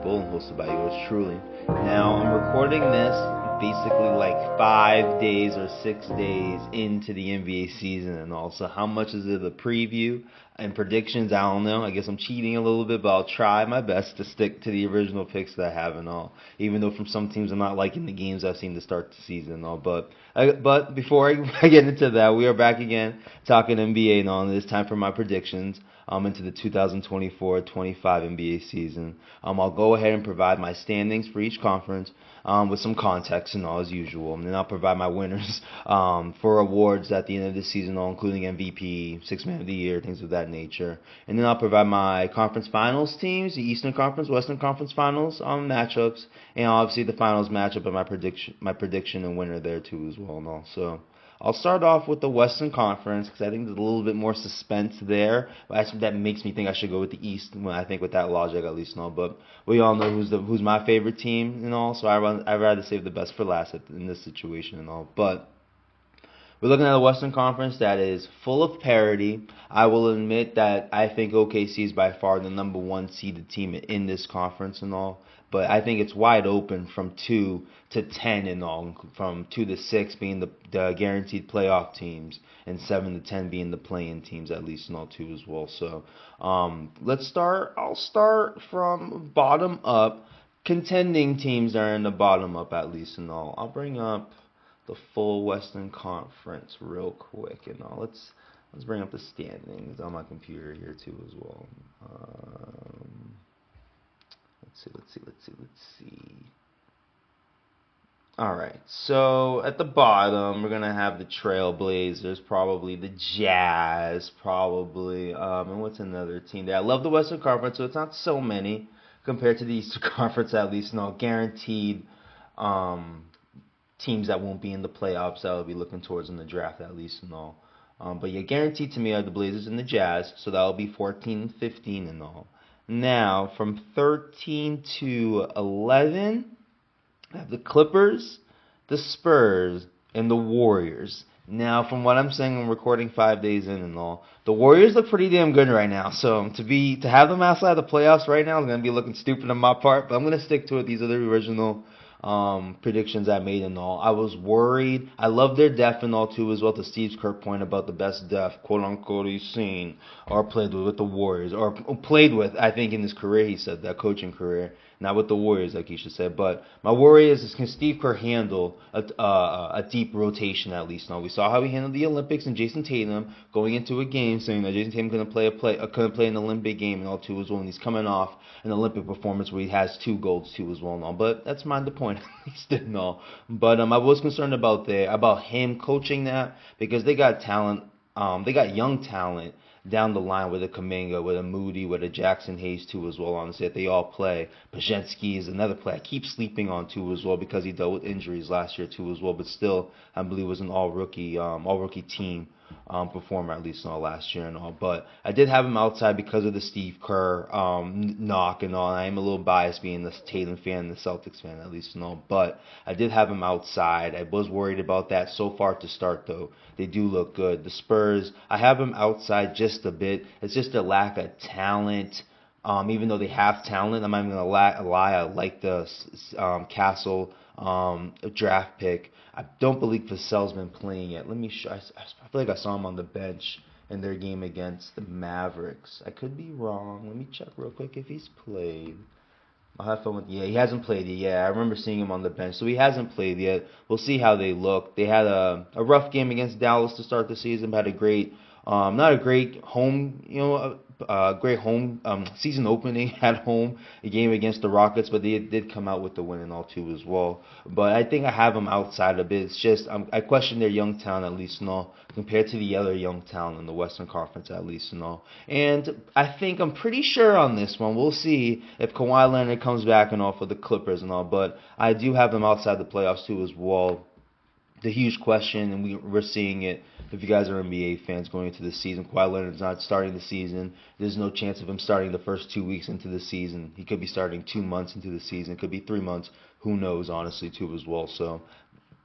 Bulletin, hosted by yours truly. Now, I'm recording this basically like 5 days or 6 days into the NBA season and all. So how much is it a preview and predictions? I don't know. I guess I'm cheating a little bit, but I'll try my best to stick to the original picks that I have and all. Even though from some teams I'm not liking the games I've seen to start the season and all. But before I get into that, we are back again talking NBA and all. And it's time for my predictions into the 2024-25 NBA season. I'll go ahead and provide my standings for each conference with some context and all as usual. And then I'll provide my winners for awards at the end of the season, all including MVP, Sixth Man of the Year, things of that nature. And then I'll provide my conference finals teams, the Eastern Conference, Western Conference finals matchups, and obviously the finals matchup and my prediction and winner there too as well and all. So I'll start off with the Western Conference because I think there's a little bit more suspense there. That makes me think I should go with the East when I think with that logic at least and all. But we all know who's my favorite team and all, so I'd rather save the best for last in this situation and all. But we're looking at a Western Conference that is full of parity. I will admit that I think OKC is by far the number one seeded team in this conference and all. But I think it's wide open from 2 to 10 and all, from 2 to 6 being the guaranteed playoff teams, and 7 to 10 being the play-in teams at least and all too as well. So let's start. I'll start from bottom up. Contending teams are in the bottom up at least and all. I'll bring up the full Western Conference real quick and all. Let's bring up the standings on my computer here too as well. Let's see. All right, so at the bottom, we're going to have the Trailblazers, probably the Jazz, probably, and what's another team there? I love the Western Conference, so it's not so many compared to the Eastern Conference at least. No, guaranteed teams that won't be in the playoffs that I'll be looking towards in the draft at least and all. But yeah, guaranteed to me are the Blazers and the Jazz, so that'll be 14 and 15 and all. Now, from 13 to 11, I have the Clippers, the Spurs, and the Warriors. Now, from what I'm saying, I'm recording 5 days in and all. The Warriors look pretty damn good right now. So to have them outside the playoffs right now is going to be looking stupid on my part. But I'm going to stick to it. These are the original predictions I made and all. I was worried. I love their depth and all too as well. To Steve's Kerr point about the best depth, quote unquote, he's seen or played with the Warriors, or played with. I think in his career, he said that coaching career, not with the Warriors, like he should say. But my worry is can Steve Kerr handle a deep rotation at least? Now we saw how he handled the Olympics and Jason Tatum going into a game, saying that Jason Tatum couldn't play an Olympic game and all too as well, and he's coming off an Olympic performance where he has 2 golds too as well and all. But that's mind the point. He didn't know. But I was concerned about him coaching that because they got talent. They got young talent down the line with a Kuminga, with a Moody, with a Jackson Hayes too as well. Honestly, that they all play. Pajensky is another player I keep sleeping on too as well because he dealt with injuries last year too as well. But still, I believe it was an all rookie team performer at least in all last year and all. But I did have him outside because of the Steve Kerr knock and all. I am a little biased being the Tatum fan and the Celtics fan at least and all. But I did have him outside. I was worried about that so far to start though. They do look good. The Spurs, I have them outside just a bit. It's just a lack of talent. Even though they have talent, I'm not even going to lie. I like the Castle draft pick. I don't believe Vassell's been playing yet. Let me show. I feel like I saw him on the bench in their game against the Mavericks. I could be wrong. Let me check real quick if he's played. I'll have fun with. Yeah, he hasn't played yet. Yeah, I remember seeing him on the bench. So he hasn't played yet. We'll see how they look. They had a rough game against Dallas to start the season. Had a great, not a great home, great home season opening at home, a game against the Rockets, but they did come out with the win and all too as well. But I think I have them outside a bit. It's just I question their young talent at least and all compared to the other young talent in the Western Conference at least and all. And I'm pretty sure on this one. We'll see if Kawhi Leonard comes back and all for the Clippers and all. But I do have them outside the playoffs too as well. The huge question, and we're seeing it, if you guys are NBA fans going into the season, Kawhi Leonard's not starting the season. There's no chance of him starting the first 2 weeks into the season. He could be starting 2 months into the season. It could be 3 months. Who knows, honestly, too, as well. So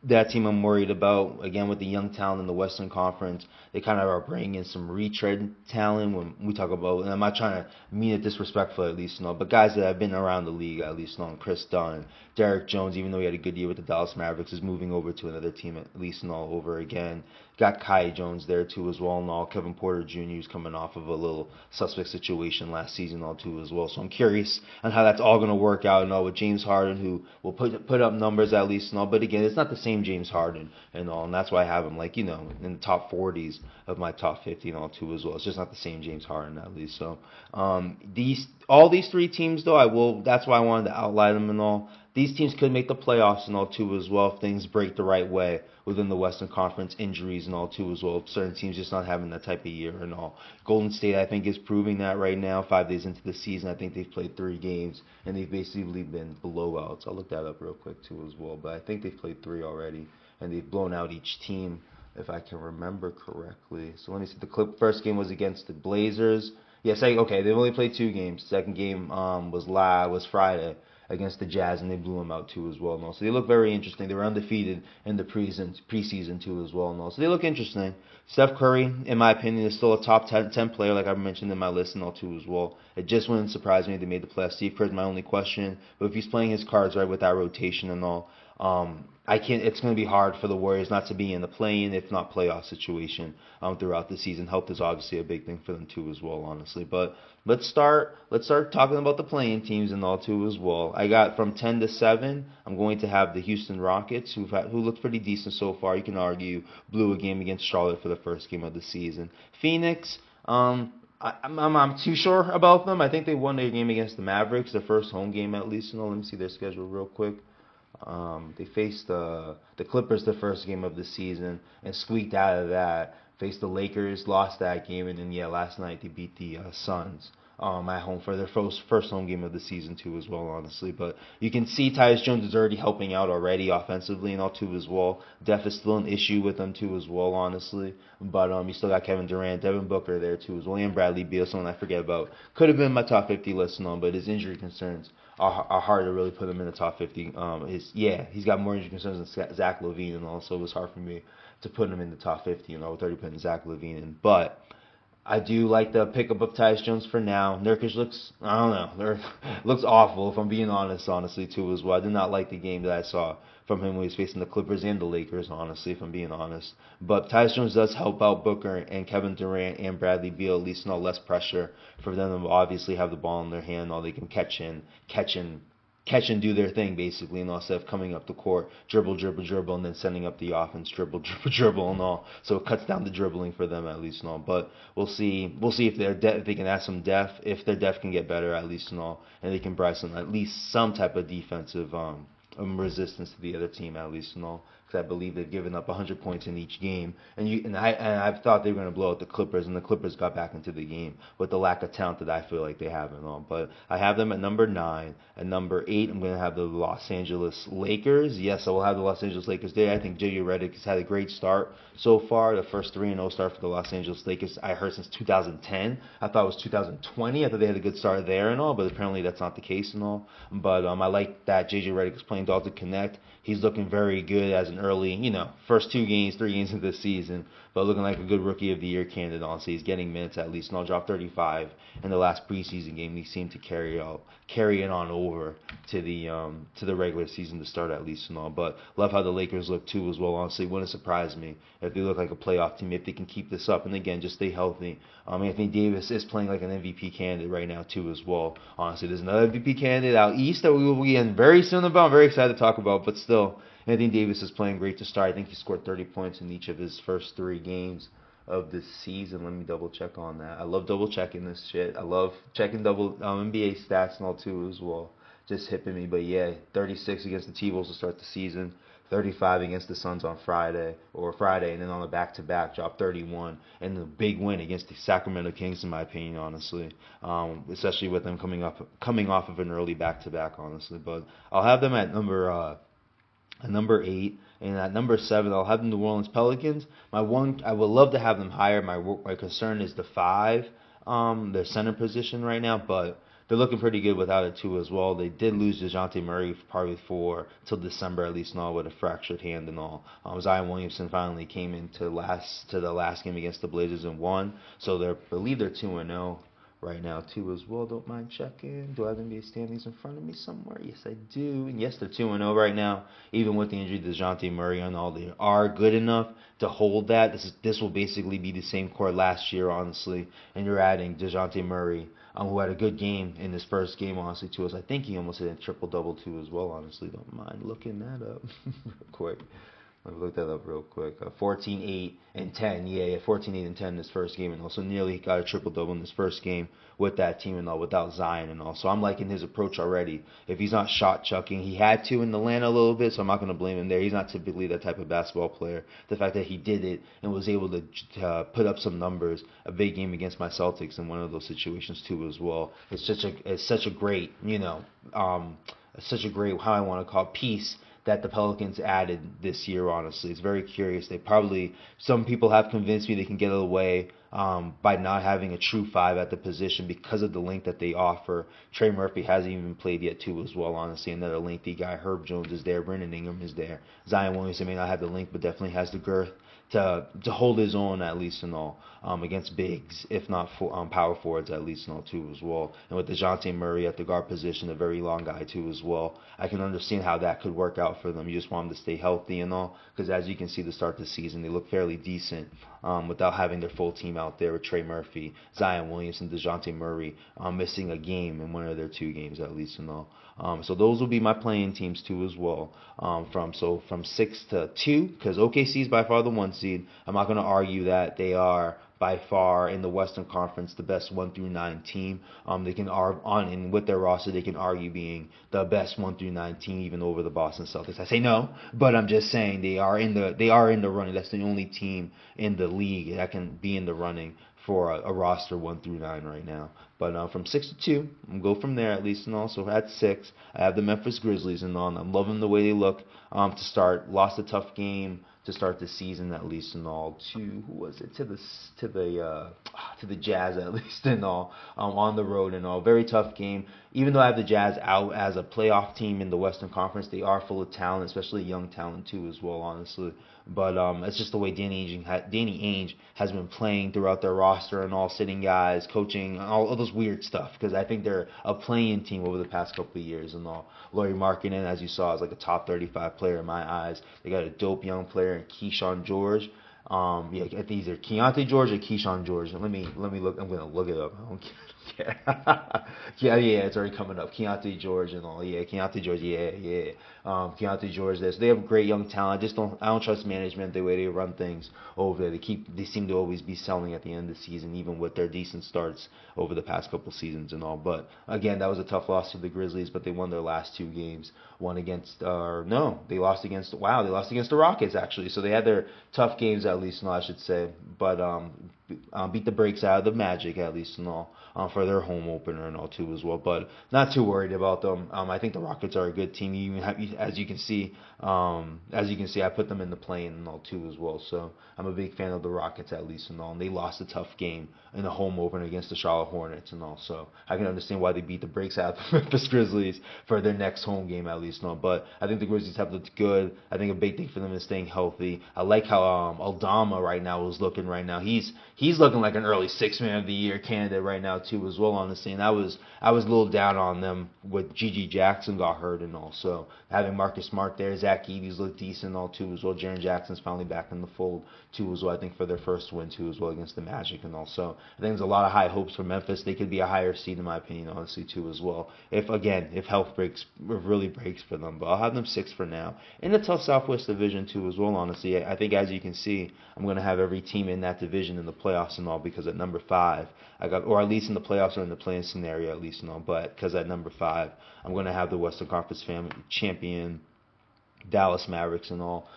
that team I'm worried about. Again, with the young talent in the Western Conference, they kind of are bringing in some retread talent when we talk about, and I'm not trying to mean it disrespectful at least, but guys that have been around the league at least, Chris Dunn, Derek Jones, even though he had a good year with the Dallas Mavericks, is moving over to another team at least, over again. Got Kai Jones there too as well, Kevin Porter Jr. is coming off of a little suspect situation last season too as well. So I'm curious on how that's all going to work out, with James Harden, who will put up numbers at least, but again, it's not the same James Harden and that's why I have him in the top 40s of my top 50 too as well. It's just not the same James Harden at least. So these three teams though, that's why I wanted to outline them and all. These teams could make the playoffs and all too as well if things break the right way within the Western Conference, injuries and all too as well. Certain teams just not having that type of year and all. Golden State, I think, is proving that right now. 5 days into the season, I think they've played 3 games and they've basically been blowouts. I'll look that up real quick too as well. But I think they've played 3 already and they've blown out each team if I can remember correctly. So let me see. The first game was against the Blazers. Yes, okay. They've only played 2 games. Second game was Friday against the Jazz, and they blew them out too as well. So they look very interesting. They were undefeated in the preseason too as well. So they look interesting. Steph Curry, in my opinion, is still a top 10 player, like I mentioned in my list and all too as well. It just wouldn't surprise me if they made the playoffs. Steve Kerr's my only question, but if he's playing his cards right with that rotation and all, it's going to be hard for the Warriors not to be in the play-in, if not playoff situation throughout the season. Health is obviously a big thing for them too as well, honestly. But let's start talking about the play-in teams and all too as well. I got from 10 to 7. I'm going to have the Houston Rockets, who looked pretty decent so far. You can argue blew a game against Charlotte for the first game of the season. Phoenix, I'm too sure about them. I think they won their game against the Mavericks, their first home game at least. Let me see their schedule real quick. They faced the Clippers the first game of the season and squeaked out of that. Faced the Lakers, lost that game, and then last night they beat the Suns at home for their first home game of the season too as well, honestly. But you can see Tyus Jones is already helping out already offensively and all too as well. Depth is still an issue with them too as well, honestly. But you still got Kevin Durant, Devin Booker there too as well, and Bradley Beal, someone I forget about. Could have been my top 50 list but his injury concerns are hard to really put him in the top 50. He's got more injury concerns than Zach LaVine, and also it was hard for me to put him in the top 50. With 30 putting Zach LaVine in, but I do like the pickup of Tyus Jones for now. Nurkic looks awful if I'm being honestly too as well. I did not like the game that I saw from him when he was facing the Clippers and the Lakers, honestly, if I'm being honest. But Tyus Jones does help out Booker and Kevin Durant and Bradley Beal, at least less pressure for them to obviously have the ball in their hand, they can catch and do their thing basically, instead of coming up the court, dribble, and then sending up the offense, dribble, and all. So it cuts down the dribbling for them at least, But we'll see if if they can add some depth, if their depth can get better at least, and they can provide at least some type of defensive resistance to the other team at least, because I believe they've given up 100 points in each game, and I thought they were going to blow out the Clippers, and the Clippers got back into the game with the lack of talent that I feel like they have and all. But I have them at number 9. At number 8, I'm going to have the Los Angeles Lakers. Yes, I will have the Los Angeles Lakers there. I think JJ Redick has had a great start so far. The first 3-0 start for the Los Angeles Lakers I heard since 2010. I thought it was 2020. I thought they had a good start there and all, but apparently that's not the case and all. But I like that JJ Redick is playing Dalton Connect. He's looking very good as an early, first 3 games into the season, but looking like a good Rookie of the Year candidate, honestly. He's getting minutes at least, and I'll drop 35 in the last preseason game. He seemed to carry it on over to the regular season to start at least and all. But love how the Lakers look too as well, honestly. Wouldn't surprise me if they look like a playoff team if they can keep this up, and again, just stay healthy. Anthony Davis is playing like an MVP candidate right now too as well. Honestly, there's another MVP candidate out east that we will be in very soon about. I'm very excited to talk about, but still, Anthony Davis is playing great to start. I think he scored 30 points in each of his first 3 games of this season. Let me double check on that. I love double checking this shit. I love checking double NBA stats and all too as well. Just hipping me, but 36 against the T-Wolves to start the season. 35 against the Suns on Friday, and then on the back-to-back, dropped 31, and the big win against the Sacramento Kings, in my opinion, honestly, especially with them coming off of an early back-to-back, honestly. But I'll have them at number 8, and at number 7, I'll have the New Orleans Pelicans. I would love to have them higher. My concern is the 5, their center position right now, but they're looking pretty good without it too as well. They did lose DeJounte Murray probably for till December at least and all with a fractured hand and all. Zion Williamson finally came into the last game against the Blazers and won. So I believe they're 2-0 right now too as well. Don't mind checking. Do I have NBA standings in front of me somewhere? Yes, I do. And yes, they're 2-0 right now. Even with the injury to DeJounte Murray and all, they are good enough to hold that. This will basically be the same core last year, honestly. And you're adding DeJounte Murray, who had a good game in his first game, honestly, too. As I think he almost hit a triple-double, too, as well, honestly. Don't mind looking that up real quick. Let me look that up real quick. 14, 8, and 10. Yeah, 14, 8, and 10 in his first game. And also nearly got a triple-double in his first game with that team and all, without Zion and all. So I'm liking his approach already. If he's not shot-chucking, he had to in Atlanta a little bit, so I'm not going to blame him there. He's not typically that type of basketball player. The fact that he did it and was able to put up some numbers, a big game against my Celtics in one of those situations too as well. It's such a great, such a great, how I want to call it, piece that the Pelicans added this year, honestly. It's very curious. Some people have convinced me they can get away by not having a true five at the position because of the length that they offer. Trey Murphy hasn't even played yet, too, as well, honestly. Another lengthy guy. Herb Jones is there. Brandon Ingram is there. Zion Williamson may not have the length, but definitely has the girth to hold his own, at least and all, against bigs, if not power forwards, at least and all, too, as well. And with DeJounte Murray at the guard position, a very long guy, too, as well. I can understand how that could work out for them. You just want them to stay healthy and all, because as you can see, to start the season, they look fairly decent without having their full team out there with Trey Murphy, Zion Williamson, DeJounte Murray missing a game in one of their 2 games, at least and all. So those will be my playing teams too as well. From 6 to 2, because OKC is by far the 1 seed. I'm not going to argue that they are by far in the Western Conference the best 1 through 9 team. They can and with their roster they can argue being the best 1 through 9 team even over the Boston Celtics. I say no, but I'm just saying they are in the running. That's the only team in the league that can be in the running for a roster 1 through 9 right now. But from 6 to 2, I'm go from there at least and all. So at 6, I have the Memphis Grizzlies and all. And I'm loving the way they look to start. Lost a tough game to start the season at least and all. To the Jazz at least and all, on the road and all. Very tough game. Even though I have the Jazz out as a playoff team in the Western Conference, they are full of talent, especially young talent too as well, honestly. But it's just the way Danny Ainge has been playing throughout their roster and all, sitting guys, coaching, all those weird stuff. Because I think they're a playing team over the past couple of years and all. Lauri Markkanen, as you saw, is like a top 35 player in my eyes. They got a dope young player in Keyshawn George. I think either Keontae George or Keyshawn George. Let me look. I'm gonna look it up. I don't care. Yeah, it's already coming up. Keontae George and all. Yeah, Keontae George. Yeah. Keontae George there. So they have great young talent. I don't trust management the way they run things over there. They seem to always be selling at the end of the season, even with their decent starts over the past couple seasons and all. But again, that was a tough loss to the Grizzlies, but they won their last 2 games. They lost against the Rockets actually. So they had their tough games at least, I should say. But beat the brakes out of the Magic at least and all. For their home opener and all too as well, but not too worried about them. I think the Rockets are a good team. As you can see, I put them in the play-in and all too as well. So I'm a big fan of the Rockets at least and all. And they lost a tough game in the home opener against the Charlotte Hornets and all. So I can understand why they beat the brakes out of the Memphis Grizzlies for their next home game at least and all. But I think the Grizzlies have looked good. I think a big thing for them is staying healthy. I like how Aldama right now is looking right now. He's looking like an early 6th man of the year candidate right now too as well, honestly. And I was a little down on them with Gigi Jackson got hurt and all. So having Marcus Smart there, Zach Edey's looked decent and all too as well. Jaren Jackson's finally back in the fold too as well. I think for their first win too as well against the Magic and all. So I think there's a lot of high hopes for Memphis. They could be a higher seed in my opinion, honestly too as well. If health really breaks for them. But I'll have them 6 for now. In the tough Southwest Division too as well, honestly. I think as you can see, I'm going to have every team in that division in the playoffs and all, because at number 5, or at least in the playoffs or in the playing scenario at least and all, but because at number 5, I'm going to have the Western Conference champion Dallas Mavericks and all.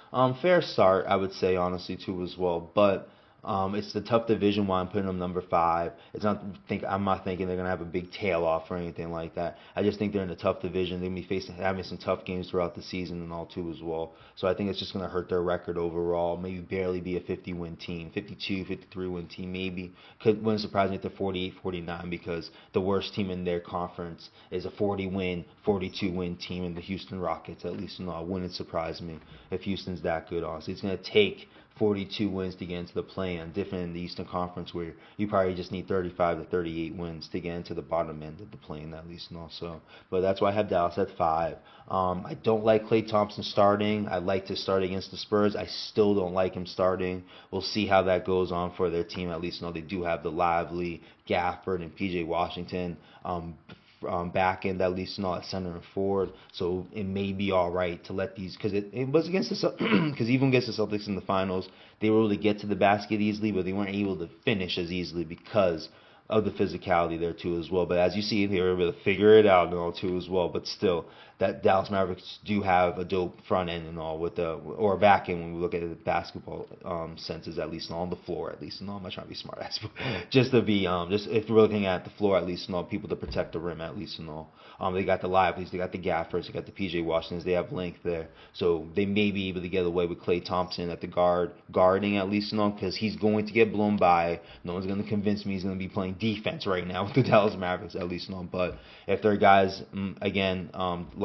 Fair start, I would say, honestly, too, as well. But It's the tough division why I'm putting them number 5. I'm not thinking they're gonna have a big tail off or anything like that. I just think they're in a tough division. They're gonna be having some tough games throughout the season and all too as well. So I think it's just gonna hurt their record overall. Maybe barely be a 50-win team, 52, 53-win team maybe. Wouldn't surprise me if they're 48, 49 because the worst team in their conference is a 40-win, 42-win team in the Houston Rockets. At least it wouldn't surprise me if Houston's that good. Honestly, it's gonna take 42 wins to get into the play-in, different in the Eastern Conference where you probably just need 35 to 38 wins to get into the bottom end of the play-in at least and also. But that's why I have Dallas at 5. I don't like Klay Thompson starting. I like to start against the Spurs. I still don't like him starting. We'll see how that goes on for their team at least. They do have the Lively, Gafford, and P.J. Washington back end at least at center and forward, so it may be all right to let these because it was against the because even against the Celtics in the finals they were able to get to the basket easily, but they weren't able to finish as easily because of the physicality there too as well. But as you see, they were able to figure it out and all too as well. But still, that Dallas Mavericks do have a dope front end and all with or back end when we look at the basketball senses at least and on the floor at least and all. I'm not trying to be smart ass, just to be just if we're looking at the floor at least and all, people to protect the rim at least and all. They got the Livelies, they got the Gaffords, they got the P.J. Washingtons, they have length there, so they may be able to get away with Klay Thompson at the guarding at least and all because he's going to get blown by. No one's going to convince me he's going to be playing defense right now with the Dallas Mavericks at least and all. But if their guys again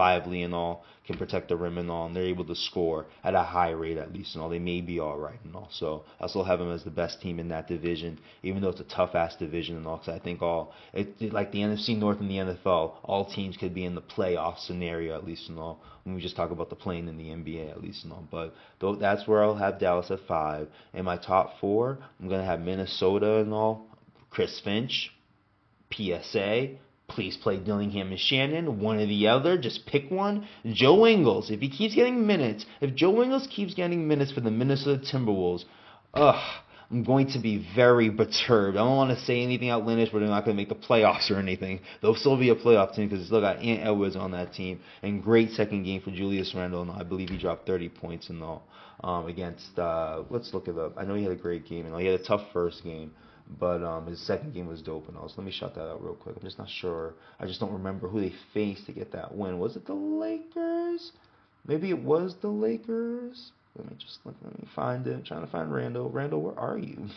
Lively and all can protect the rim and all, and they're able to score at a high rate at least and all, they may be all right and all. So I still have them as the best team in that division, even though it's a tough ass division and all. Because I think like the NFC North and the NFL, all teams could be in the playoff scenario at least and all. When we just talk about the playing in the NBA at least and all. But that's where I'll have Dallas at 5. In my top 4, I'm gonna have Minnesota and all. Chris Finch, PSA. Please play Dillingham and Shannon, one or the other. Just pick one. Joe Ingles, if Joe Ingles keeps getting minutes for the Minnesota Timberwolves, I'm going to be very perturbed. I don't want to say anything outlandish, but they're not going to make the playoffs or anything. They'll still be a playoff team because they still got Ant Edwards on that team. And great second game for Julius Randle. And I believe he dropped 30 points and all against, let's look it up. I know he had a great game. And he had a tough first game. But his second game was dope and all. So let me shout that out real quick. I'm just not sure. I just don't remember who they faced to get that win. Was it the Lakers? Maybe it was the Lakers. Let me find it. I'm trying to find Randall. Randall, where are you?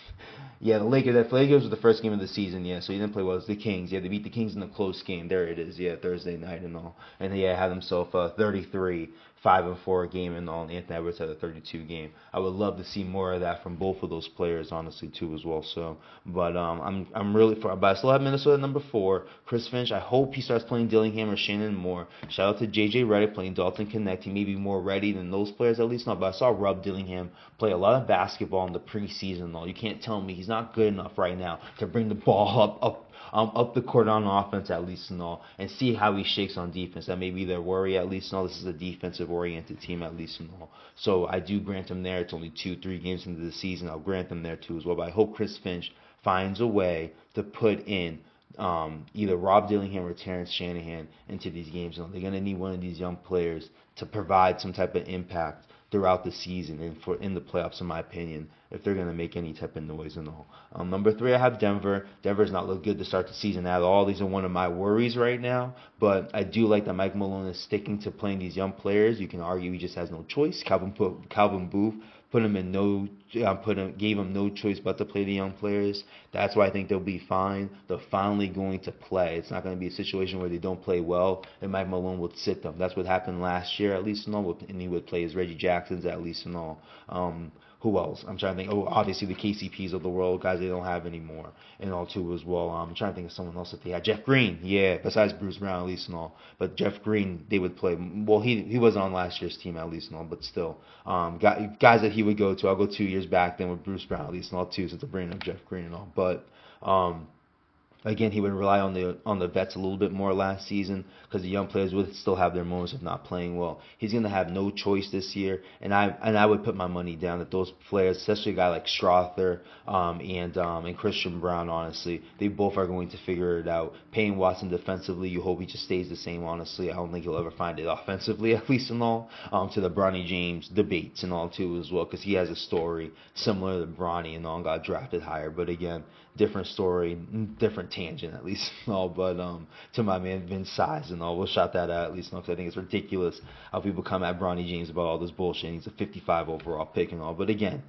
Yeah, the Lakers. The Lakers was the first game of the season. Yeah, so he didn't play well. It was the Kings. Yeah, they beat the Kings in a close game. There it is. Yeah, Thursday night and all. And had himself a 33, 5-4 game and all. And Anthony Edwards had a 32 game. I would love to see more of that from both of those players, honestly, too, as well. So, but I'm really for. But I still have Minnesota at number 4. Chris Finch. I hope he starts playing Dillingham or Shannon more. Shout out to JJ Redick playing Dalton Connect. He may be more ready than those players at least. Not, but I saw Rob Dillingham play a lot of basketball in the preseason. Though you can't tell me he's not good enough right now to bring the ball up the court on offense at least and all, and see how he shakes on defense. That may be their worry at least and all. This is a defensive oriented team at least and all. So I do grant him there. It's only 2-3 games into the season. I'll grant them there too as well. But I hope Chris Finch finds a way to put in either Rob Dillingham or Terrence Shanahan into these games. They're going to need one of these young players to provide some type of impact throughout the season and in the playoffs, in my opinion, if they're going to make any type of noise and all. Number 3, I have Denver. Denver's not looked good to start the season at all. These are one of my worries right now, but I do like that Mike Malone is sticking to playing these young players. You can argue he just has no choice. Calvin Booth gave him no choice but to play the young players. That's why I think they'll be fine. They're finally going to play. It's not going to be a situation where they don't play well and Mike Malone would sit them. That's what happened last year at least and all, and he would play his Reggie Jacksons at least and all. Who else? I'm trying to think. Obviously the KCPs of the world, guys they don't have anymore, and all too as well. I'm trying to think of someone else that they had. Jeff Green, yeah. Besides Bruce Brown at least and all, but Jeff Green they would play. Well, he was on last year's team at least and all, but still, guys that he would go to. I'll go 2 years back then with Bruce Brown at least and all too, since I'm bringing up Jeff Green and all. But Again, he would rely on the vets a little bit more last season because the young players would still have their moments of not playing well. He's going to have no choice this year, and I would put my money down that those players, especially a guy like Strother and Christian Brown, honestly, they both are going to figure it out. Payne Watson defensively, you hope he just stays the same. Honestly, I don't think he'll ever find it offensively, at least and all. To the Bronny James debates and all too as well, because he has a story similar to Bronny and all, got drafted higher, but again, different story, different tangent at least. No, but to my man Vince Size and all, we'll shout that out at least, because I think it's ridiculous how people come at Bronny James about all this bullshit. He's a 55 overall pick and all, but again,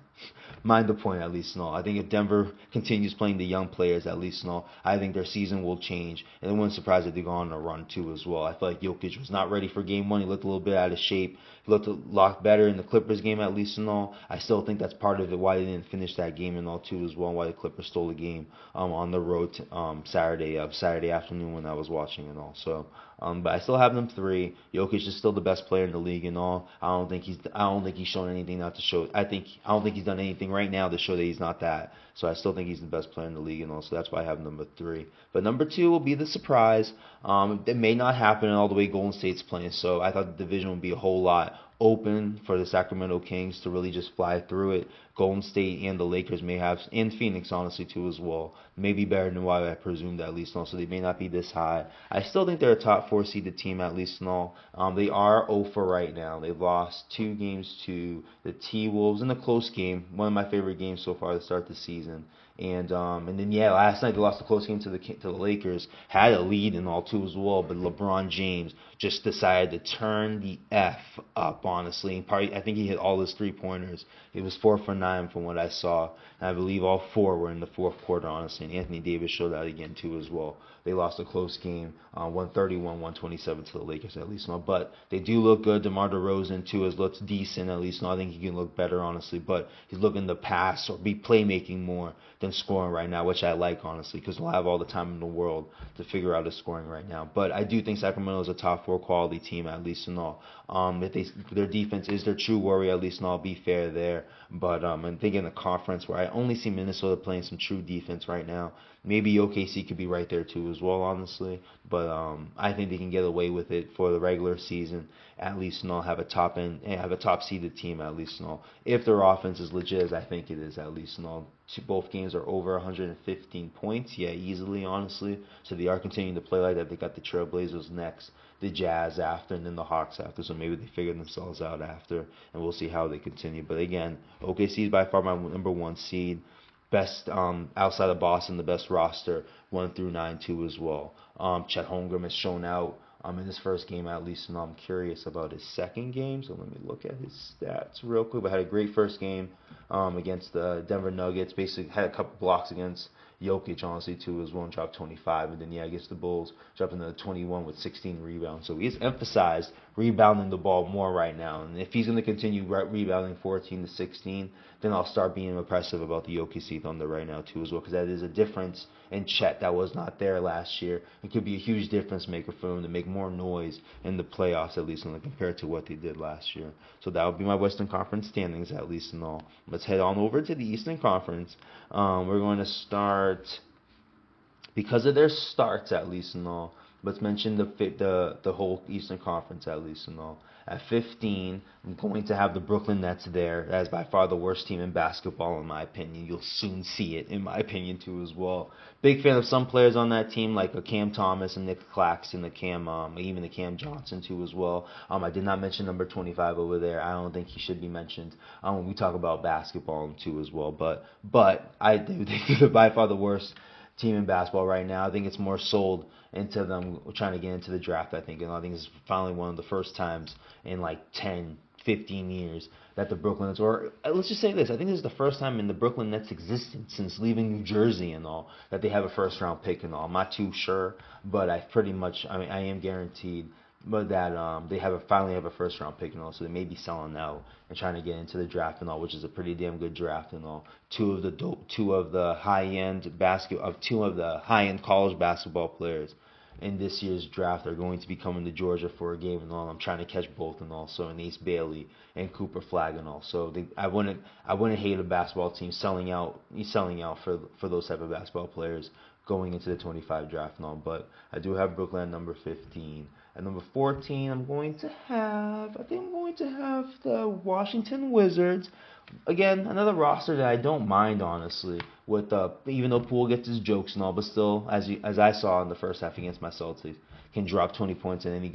mind the point at least and all. I think if Denver continues playing the young players at least and all, I think their season will change, and it wouldn't surprise if they go on a run too as well. I feel like Jokic was not ready for Game 1. He looked a little bit out of shape. He looked a lot better in the Clippers game at least and all. I still think that's part of it why they didn't finish that game and all too as well, why the Clippers stole the game on the road Saturday afternoon when I was watching and all. So, but I still have them 3. Jokic is still the best player in the league and all. I don't think he's shown anything not to show. I don't think he's done anything right now to show that he's not that. So I still think he's the best player in the league and all. So that's why I have number 3. But number 2 will be the surprise. It may not happen all the way Golden State's playing. So I thought the division would be a whole lot open for the Sacramento Kings to really just fly through it. Golden State and the Lakers may have, and Phoenix honestly too as well, maybe better than what I presumed at least and all, so they may not be this high. I still think they're a top 4 seeded team at least and all. They are 0 for right now. They've lost 2 games to the T-Wolves in a close game, one of my favorite games so far to start the season. And then last night they lost a close game to the Lakers, had a lead and all too as well, but LeBron James just decided to turn the F up, honestly. And I think he hit all his 3-pointers. He was 4 for 9 from what I saw, and I believe all 4 were in the fourth quarter, honestly. And Anthony Davis showed that again too as well. They lost a close game, 131-127 to the Lakers at least. But they do look good. DeMar DeRozan too has looked decent at least. I think he can look better honestly, but he's looking to pass or be playmaking more than scoring right now, which I like honestly, because he'll have all the time in the world to figure out his scoring right now. But I do think Sacramento is a top 4 quality team at least and all. Their defense is their true worry at least and all. Be fair there, but I'm thinking in a conference where I only see Minnesota playing some true defense right now. Maybe OKC could be right there too as well, honestly. But I think they can get away with it for the regular season at least and all. Have a top seeded team at least and all. If their offense is legit as I think it is at least and all. Both games are over 115 points, easily honestly. So they are continuing to play like that. They got the Trailblazers next, the Jazz after, and then the Hawks after. So maybe they figure themselves out after, and we'll see how they continue. But again, OKC is by far my number 1 seed. Best outside of Boston, the best roster, 1 through 9 too as well. Chet Holmgren has shown out in his first game at least, and I'm curious about his second game. So let me look at his stats real quick. But had a great first game against the Denver Nuggets. Basically had a couple blocks against Jokic honestly too as well, and dropped 25. And then against the Bulls, dropped another 21 with 16 rebounds. So he's emphasized rebounding the ball more right now. And if he's going to continue rebounding 14 to 16, then I'll start being impressive about the OKC Thunder right now too as well, because that is a difference in Chet that was not there last year. It could be a huge difference maker for him to make more noise in the playoffs at least compared to what they did last year. So that would be my Western Conference standings at least and all. Let's head on over to the Eastern Conference. We're going to start, because of their starts at least and all, let's mention the whole Eastern Conference at least and all. At 15, I'm going to have the Brooklyn Nets there. That is by far the worst team in basketball in my opinion. You'll soon see it in my opinion too as well. Big fan of some players on that team like Cam Thomas and Nick Claxton, even the Cam Johnson too as well. I did not mention number 25 over there. I don't think he should be mentioned when we talk about basketball too as well. But I do think they're by far the worst team in basketball right now. I think it's more sold into them trying to get into the draft, I think. And I think it's finally one of the first times in like 10, 15 years that the Brooklyn Nets, or let's just say this, I think this is the first time in the Brooklyn Nets' existence since leaving New Jersey and all that they have a first round pick and all. I'm not too sure, but I am guaranteed but that they finally have a first round pick and all, so they may be selling out and trying to get into the draft and all, which is a pretty damn good draft and all. Two of the high end college basketball players in this year's draft are going to be coming to Georgia for a game and all. I'm trying to catch both and all. So, and Ace Bailey and Cooper Flagg and all. So I wouldn't hate a basketball team selling out for those type of basketball players. going into the 25 draft and all. But I do have Brooklyn at number 15. At number 14, I think I'm going to have the Washington Wizards. Again, another roster that I don't mind, honestly. With even though Poole gets his jokes and all, but still, as I saw in the first half against my Celtics, can drop 20 points in any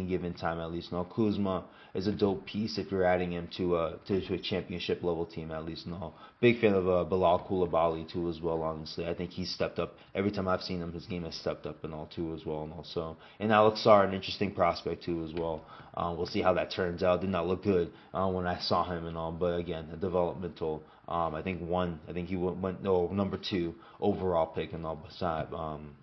given time at least. Now Kuzma is a dope piece if you're adding him to a championship level team at least. No, big fan of Bilal Coulibaly too as well. Honestly, I think he's stepped up every time I've seen him. His game has stepped up and all too as well. And also, and Alex Sarr, an interesting prospect too as well. We'll see how that turns out. Did not look good when I saw him and all, but again, a developmental. I think he went number 2 overall pick and all beside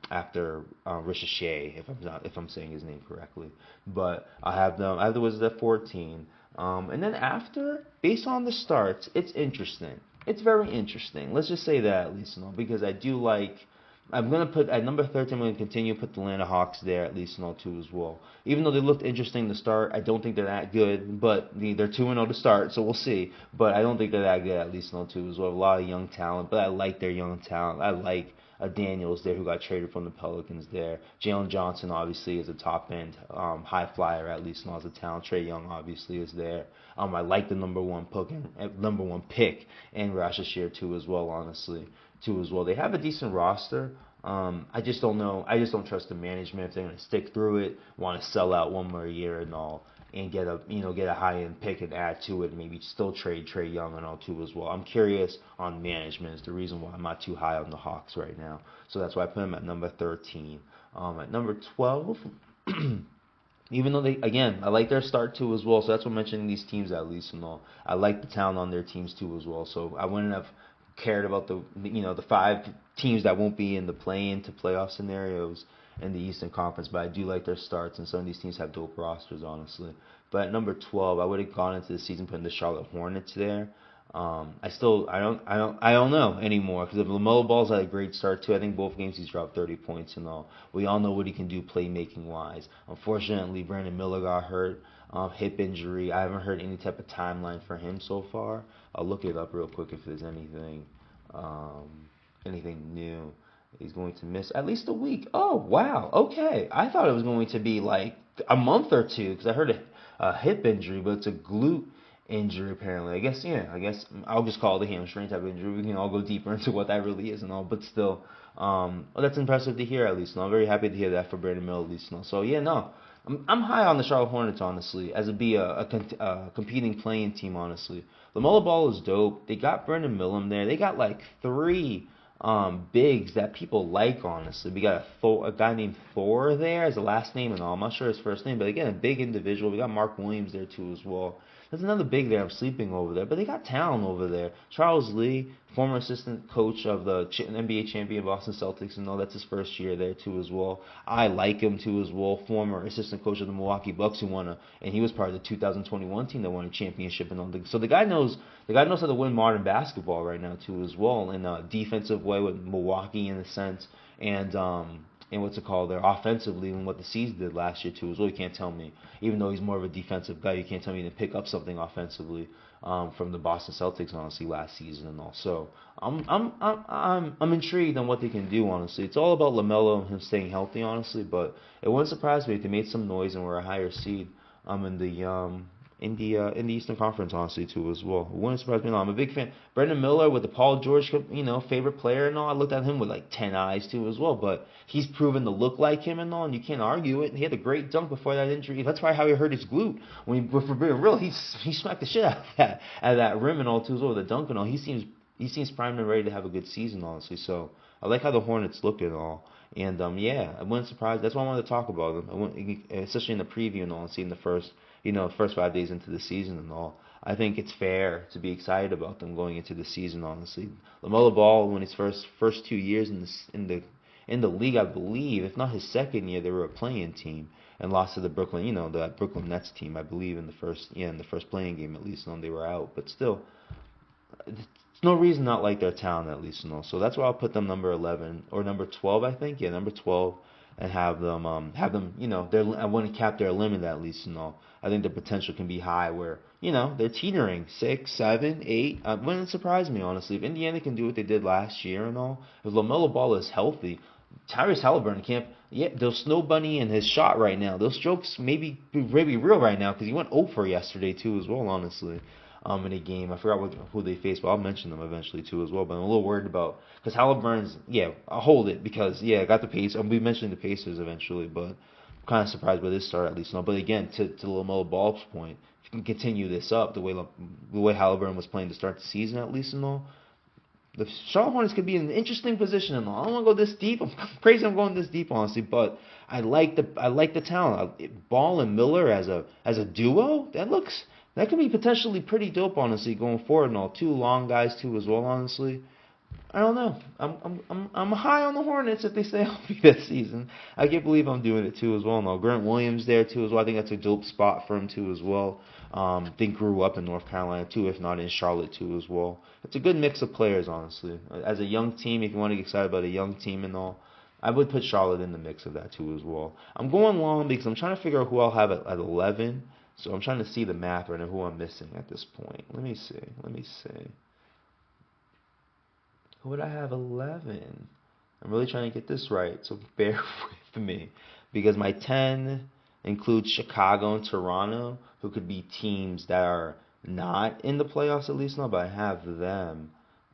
after Ricochet, if I'm saying his name correctly. But I have the Wizards at 14. And then after, based on the starts, it's interesting. It's very interesting. Let's just say that at least, because I do like. I'm going to put, at number 13, I'm going to continue to put the Atlanta Hawks there, at least, and all, too, as well. Even though they looked interesting to start, I don't think they're that good, but they're 2-0 to start, so we'll see. But I don't think they're that good, at least, and all, too, as well. A lot of young talent, but I like their young talent. I like Daniels there, who got traded from the Pelicans there. Jalen Johnson, obviously, is a top-end high flyer, at least, and all, as a talent. Trae Young, obviously, is there. I like the number one pick, and Rashashir, too, as well, honestly. Too as well. They have a decent roster. I just don't know. I just don't trust the management if they're going to stick through it, want to sell out one more year and all, and get a high end pick and add to it, and maybe still trade Trae Young and all too as well. I'm curious on management. Is the reason why I'm not too high on the Hawks right now. So that's why I put them at number 13. At number 12. Even though I like their start too as well. So that's what I'm mentioning these teams at least and all. I like the talent on their teams too as well. So I wouldn't have cared about the 5 teams that won't be in the play-in to playoff scenarios in the Eastern Conference, but I do like their starts, and some of these teams have dope rosters, honestly. But at number 12, I would have gone into the season putting the Charlotte Hornets there. I don't know anymore because if LaMelo Ball's had a great start too. I think both games he's dropped 30 points and all. We all know what he can do playmaking wise. Unfortunately, Brandon Miller got hurt, hip injury. I haven't heard any type of timeline for him so far. I'll look it up real quick if there's anything new. He's going to miss at least a week. Oh wow, okay. I thought it was going to be like a month or two because I heard a hip injury, but it's a glute injury apparently. I guess I'll just call it a hamstring type of injury. We can all go deeper into what that really is and all, but still, that's impressive to hear at least. And I'm very happy to hear that for Brandon Miller at least. So yeah, no, I'm high on the Charlotte Hornets honestly, as it be a competing playing team honestly. LaMelo Ball is dope. They got Brandon Miller there. They got like 3 bigs that people like honestly. We got a guy named Thor there as a last name and all. I'm not sure his first name, but again, a big individual. We got Mark Williams there too as well. There's another big there I'm sleeping over there, but they got talent over there. Charles Lee, former assistant coach of the NBA Champion Boston Celtics, and that's his first year there too as well. I like him too as well. Former assistant coach of the Milwaukee Bucks, and he was part of the 2021 team that won a championship and all. So the guy knows how to win modern basketball right now too as well, in a defensive way with Milwaukee in a sense, and what's it called there offensively, and what the C's did last year too as well. You can't tell me, even though he's more of a defensive guy, you can't tell me to pick up something offensively from the Boston Celtics honestly last season and all. So I'm intrigued on what they can do honestly. It's all about LaMelo and him staying healthy honestly, but it wouldn't surprise me if they made some noise and were a higher seed in the Eastern Conference, honestly, too, as well. It wouldn't surprise me at all. I'm a big fan. Brendan Miller with the Paul George, favorite player and all. I looked at him with like 10 eyes, too, as well. But he's proven to look like him and all, and you can't argue it. He had a great dunk before that injury. That's probably how he hurt his glute. For being real, he smacked the shit out of that rim and all, too, as well, with the dunk and all. He seems primed and ready to have a good season, honestly. So I like how the Hornets look and all. And, I wouldn't surprise. That's why I wanted to talk about them, especially in the preview and all, and seeing the first 5 days into the season and all. I think it's fair to be excited about them going into the season, honestly. LaMelo Ball, when his first 2 years in the league, I believe, if not his second year, they were a playing team and lost to the that Brooklyn Nets team, I believe, in the first playing game at least, and they were out. But still, there's no reason not like their talent at least, So that's why I'll put them number 11 or number 12, I think. Yeah, number 12. and have them, I wouldn't cap their limit at least and all. I think the potential can be high where, they're teetering 6, 7, 8. Wouldn't surprise me honestly if Indiana can do what they did last year and all. If LaMelo Ball is healthy, Tyrese Halliburton can't. Yeah, those snow bunny and his shot right now. Those jokes maybe real right now because he went 0 for yesterday too as well. Honestly, in a game I forgot who they faced, but I'll mention them eventually too as well. But I'm a little worried about because Halliburton's I'll hold it because I got the Pacers. I'll be mentioning the Pacers eventually, but I'm kind of surprised by this start at least. No, but again to LaMelo Ball's point, if you can continue this up the way Halliburton was playing to start the season at least and all. The Charlotte Hornets could be in an interesting position and all. I don't want to go this deep. I'm crazy. I'm going this deep, honestly, but I like the talent. Ball and Miller as a duo. That could be potentially pretty dope, honestly, going forward and all. Two long guys too as well, honestly. I don't know. I'm high on the Hornets if they stay healthy this season. I can't believe I'm doing it too as well. No, Grant Williams there too as well. I think that's a dope spot for him too as well. I think grew up in North Carolina too, if not in Charlotte too as well. It's a good mix of players, honestly. As a young team, if you want to get excited about a young team and all, I would put Charlotte in the mix of that too as well. I'm going long because I'm trying to figure out who I'll have at 11. So I'm trying to see the math right now, who I'm missing at this point. Let me see. Who would I have 11? I'm really trying to get this right, so bear with me. Because my 10 includes Chicago and Toronto, who could be teams that are not in the playoffs at least now, but I have them.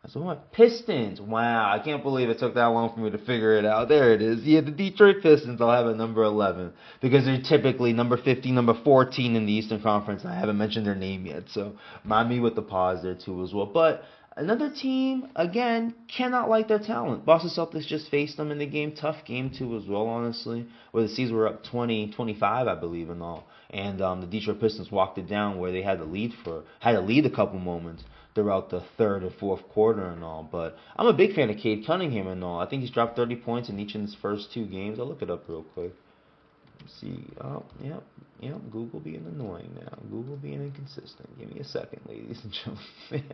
So my Pistons. Wow, I can't believe it took that long for me to figure it out. There it is. Yeah, the Detroit Pistons I'll have at number 11 because they're typically number 15, number 14 in the Eastern Conference. I haven't mentioned their name yet, so mind me with the pause there too as well. But another team, again, cannot like their talent. Boston Celtics just faced them in the game. Tough game too as well, honestly, where the C's were up 20-25, I believe, and all. And the Detroit Pistons walked it down where they had to lead a couple moments throughout the third and fourth quarter and all. But I'm a big fan of Cade Cunningham and all. I think he's dropped 30 points in each of his first 2 games. I'll look it up real quick. Let's see. Oh, yep. Google being annoying now. Google being inconsistent. Give me a second, ladies and gentlemen.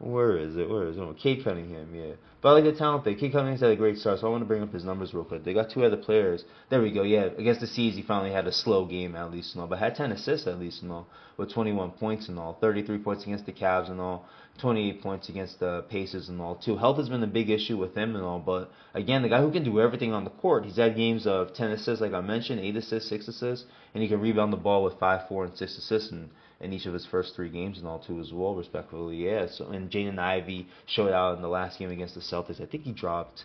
Where is it? Oh, Cade Cunningham, yeah. But I like the talent there. Cade Cunningham's had a great start, so I want to bring up his numbers real quick. They got 2 other players. There we go, yeah. Against the C's, he finally had a slow game at least and all, but had 10 assists at least and all, with 21 points and all, 33 points against the Cavs and all, 28 points against the Pacers and all, too. Health has been a big issue with him and all, but again, the guy who can do everything on the court. He's had games of 10 assists, like I mentioned, 8 assists, 6 assists, and he can rebound the ball with 5, 4, and 6 assists in each of his first 3 games and all too as well, respectfully. Yeah. So and Jaden Ivey showed out in the last game against the Celtics. I think he dropped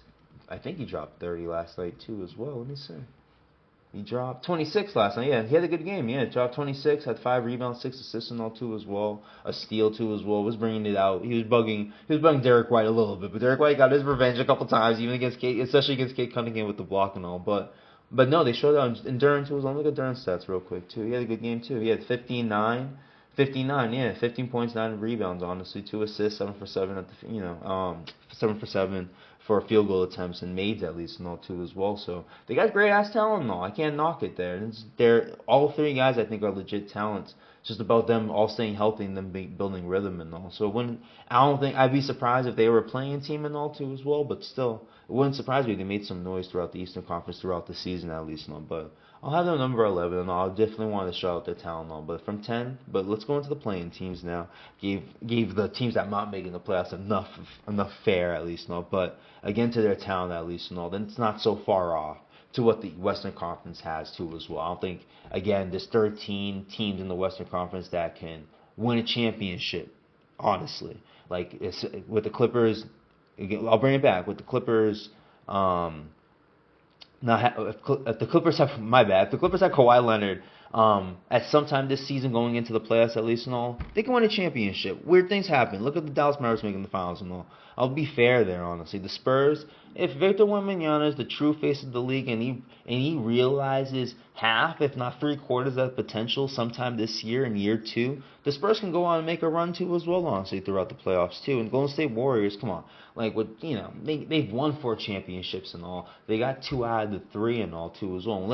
30 last night too as well. Let me see. He dropped 26 last night. Yeah, he had a good game. Yeah, dropped 26, had 5 rebounds, 6 assists and all too as well. A steal too as well. Was bringing it out. He was bugging Derek White a little bit, but Derek White got his revenge a couple times, even against Kate, especially against Cade Cunningham with the block and all. But no, they showed out. And Durant too was on. Look at Durant's stats real quick too. He had a good game too. He had 59, yeah, 15 points, 9 rebounds. Honestly, 2 assists, 7 for 7 at the 7 for 7 for field goal attempts and made at least and all too as well. So they got great ass talent and all. I can't knock it there. They're all 3 guys I think are legit talents. It's just about them all staying healthy and them building rhythm and all. So I don't think I'd be surprised if they were a playing team and all too as well. But still, it wouldn't surprise me if they made some noise throughout the Eastern Conference throughout the season at least. No, but I'll have them number 11 and I'll definitely want to shout out their talent. No, but from 10, but let's go into the playing teams now. Gave the teams that not making the playoffs enough fair at least. No, but again to their talent at least. No, then it's not so far off to what the Western Conference has too as well. I don't think, again, there's 13 teams in the Western Conference that can win a championship, honestly. Like, with the Clippers, I'll bring it back. With the Clippers, if the Clippers have, my bad, if the Clippers have Kawhi Leonard at some time this season going into the playoffs at least and all, they can win a championship. Weird things happen. Look at the Dallas Mavericks making the finals and all. I'll be fair there, honestly. The Spurs, if Victor Wembanyama is the true face of the league and he realizes half, if not 3/4 of that potential sometime this year in year 2, the Spurs can go on and make a run too as well, honestly, throughout the playoffs too. And Golden State Warriors, come on, like they've won 4 championships and all. They got 2 out of the 3 and all too as well. And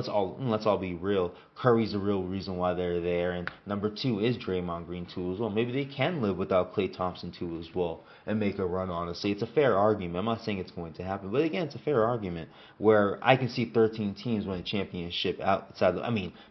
let's all be real. Curry's the real reason why they're there, and number 2 is Draymond Green too as well. Maybe they can live without Klay Thompson too as well and make a run. Honestly, it's a fair argument. I'm not saying it's going to happen. argument. But again, it's a fair argument where I can see 13 teams win a championship outside.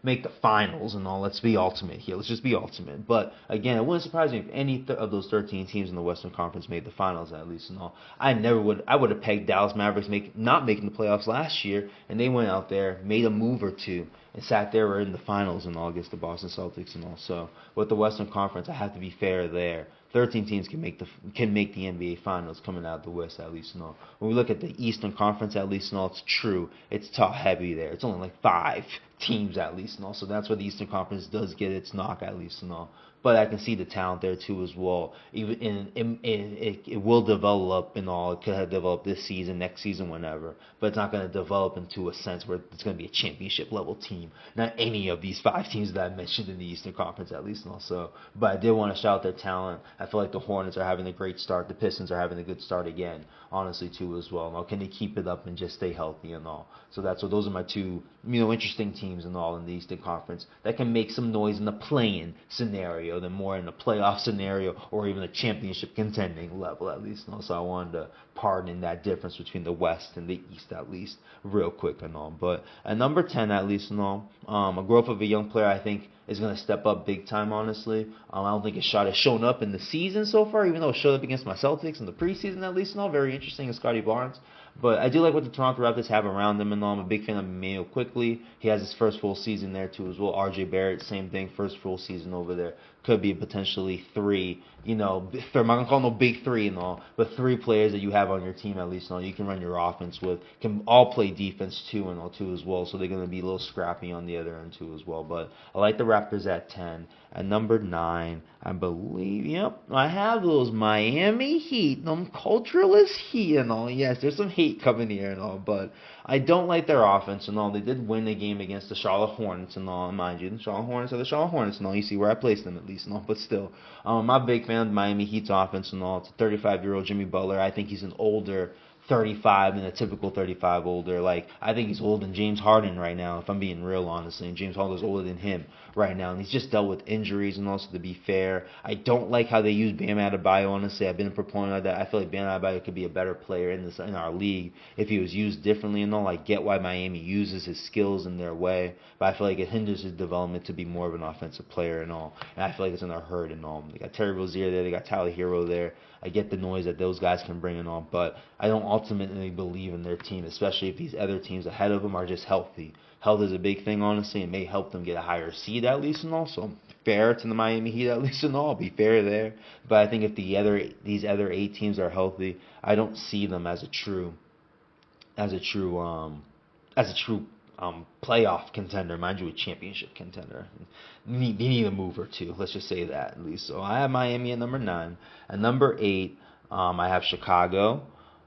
Make the finals and all. Let's be ultimate here. Let's just be ultimate. But again, it wouldn't surprise me if any of those 13 teams in the Western Conference made the finals at least and all. I would have pegged Dallas Mavericks not making the playoffs last year, and they went out there, made a move or two, and sat there or in the finals in all against the Boston Celtics and all. So with the Western Conference, I have to be fair there. 13 teams can make the NBA Finals coming out of the West at least and all. When we look at the Eastern Conference at least and all, it's true. It's top heavy there. It's only like 5 teams at least and all. So that's where the Eastern Conference does get its knock at least and all. But I can see the talent there too as well. Even it will develop and all. It could have developed this season, next season, whenever. But it's not going to develop into a sense where it's going to be a championship level team. Not any of these 5 teams that I mentioned in the Eastern Conference at least. And also, but I did want to shout out their talent. I feel like the Hornets are having a great start. The Pistons are having a good start again, honestly too as well. Now, can they keep it up and just stay healthy and all? So those are my 2 interesting teams and all in the Eastern Conference that can make some noise in the play-in scenario than more in a playoff scenario or even a championship contending level at least. So I wanted to pardon that difference between the West and the East at least real quick and all. But at number 10 at least and all, a growth of a young player I think is going to step up big time, honestly. I don't think his shot has shown up in the season so far, even though it showed up against my Celtics in the preseason at least and all. Very interesting is Scotty Barnes. But I do like what the Toronto Raptors have around them and all. I'm a big fan of Emmanuel Quickly. He has his first full season there too as well. RJ Barrett, same thing, first full season over there. Could be potentially 3, I'm not going to call no big 3 and all, but 3 players that you have on your team at least and all you can run your offense with. Can all play defense too and all too as well, so they're going to be a little scrappy on the other end too as well. But I like the Raptors at 10. At number 9, I believe, I have those Miami Heat, them culturalist Heat and all. Yes, there's some hate coming here and all, but I don't like their offense and all. They did win a game against the Charlotte Hornets and all, mind you. The Charlotte Hornets are the Charlotte Hornets and all. You see where I placed them at least and all, but still. I'm a big fan of Miami Heat's offense and all. It's a 35-year-old Jimmy Butler. I think he's an older 35 than a typical 35 older. I think he's older than James Harden right now, if I'm being real, honestly. And James Harden's older than him right now. And he's just dealt with injuries and also, to be fair. I don't like how they use Bam Adebayo, honestly. I've been a proponent of that. I feel like Bam Adebayo could be a better player in our league if he was used differently and all. I get why Miami uses his skills in their way, but I feel like it hinders his development to be more of an offensive player and all. And I feel like it's in their hurt and all. They got Terry Rozier there. They got Tyler Hero there. I get the noise that those guys can bring in on, but I don't ultimately believe in their team, especially if these other teams ahead of them are just healthy. Health is a big thing, honestly, and may help them get a higher seed at least and all. So fair to the Miami Heat at least and all. Be fair there, but I think if these other 8 teams are healthy, I don't see them as a true playoff contender, mind you, a championship contender. They need a move or 2. Let's just say that at least. So I have Miami at number 9. At number 8, I have Chicago.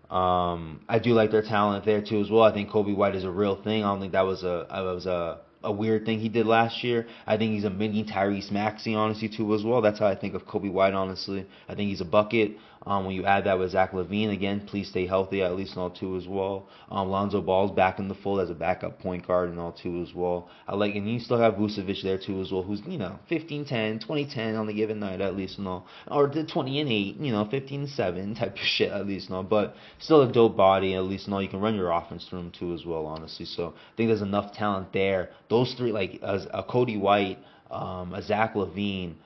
I do like their talent there too as well. I think Kobe White is a real thing. I don't think that was a weird thing he did last year. I think he's a mini Tyrese Maxey, honestly, too, as well. That's how I think of Kobe White, honestly. I think he's a bucket. When you add that with Zach LaVine, again, please stay healthy, at least and all, too, as well. Lonzo Ball's back in the fold as a backup point guard and all, too, as well. And you still have Vucevic there, too, as well, who's, 15-10, 20-10 on the given night, at least and all. Or the 20-8, 15-7 type of shit, at least and all. But still a dope body, at least and all. You can run your offense through him, too, as well, honestly. So I think there's enough talent there. Those 3, a Cody White, a Zach LaVine,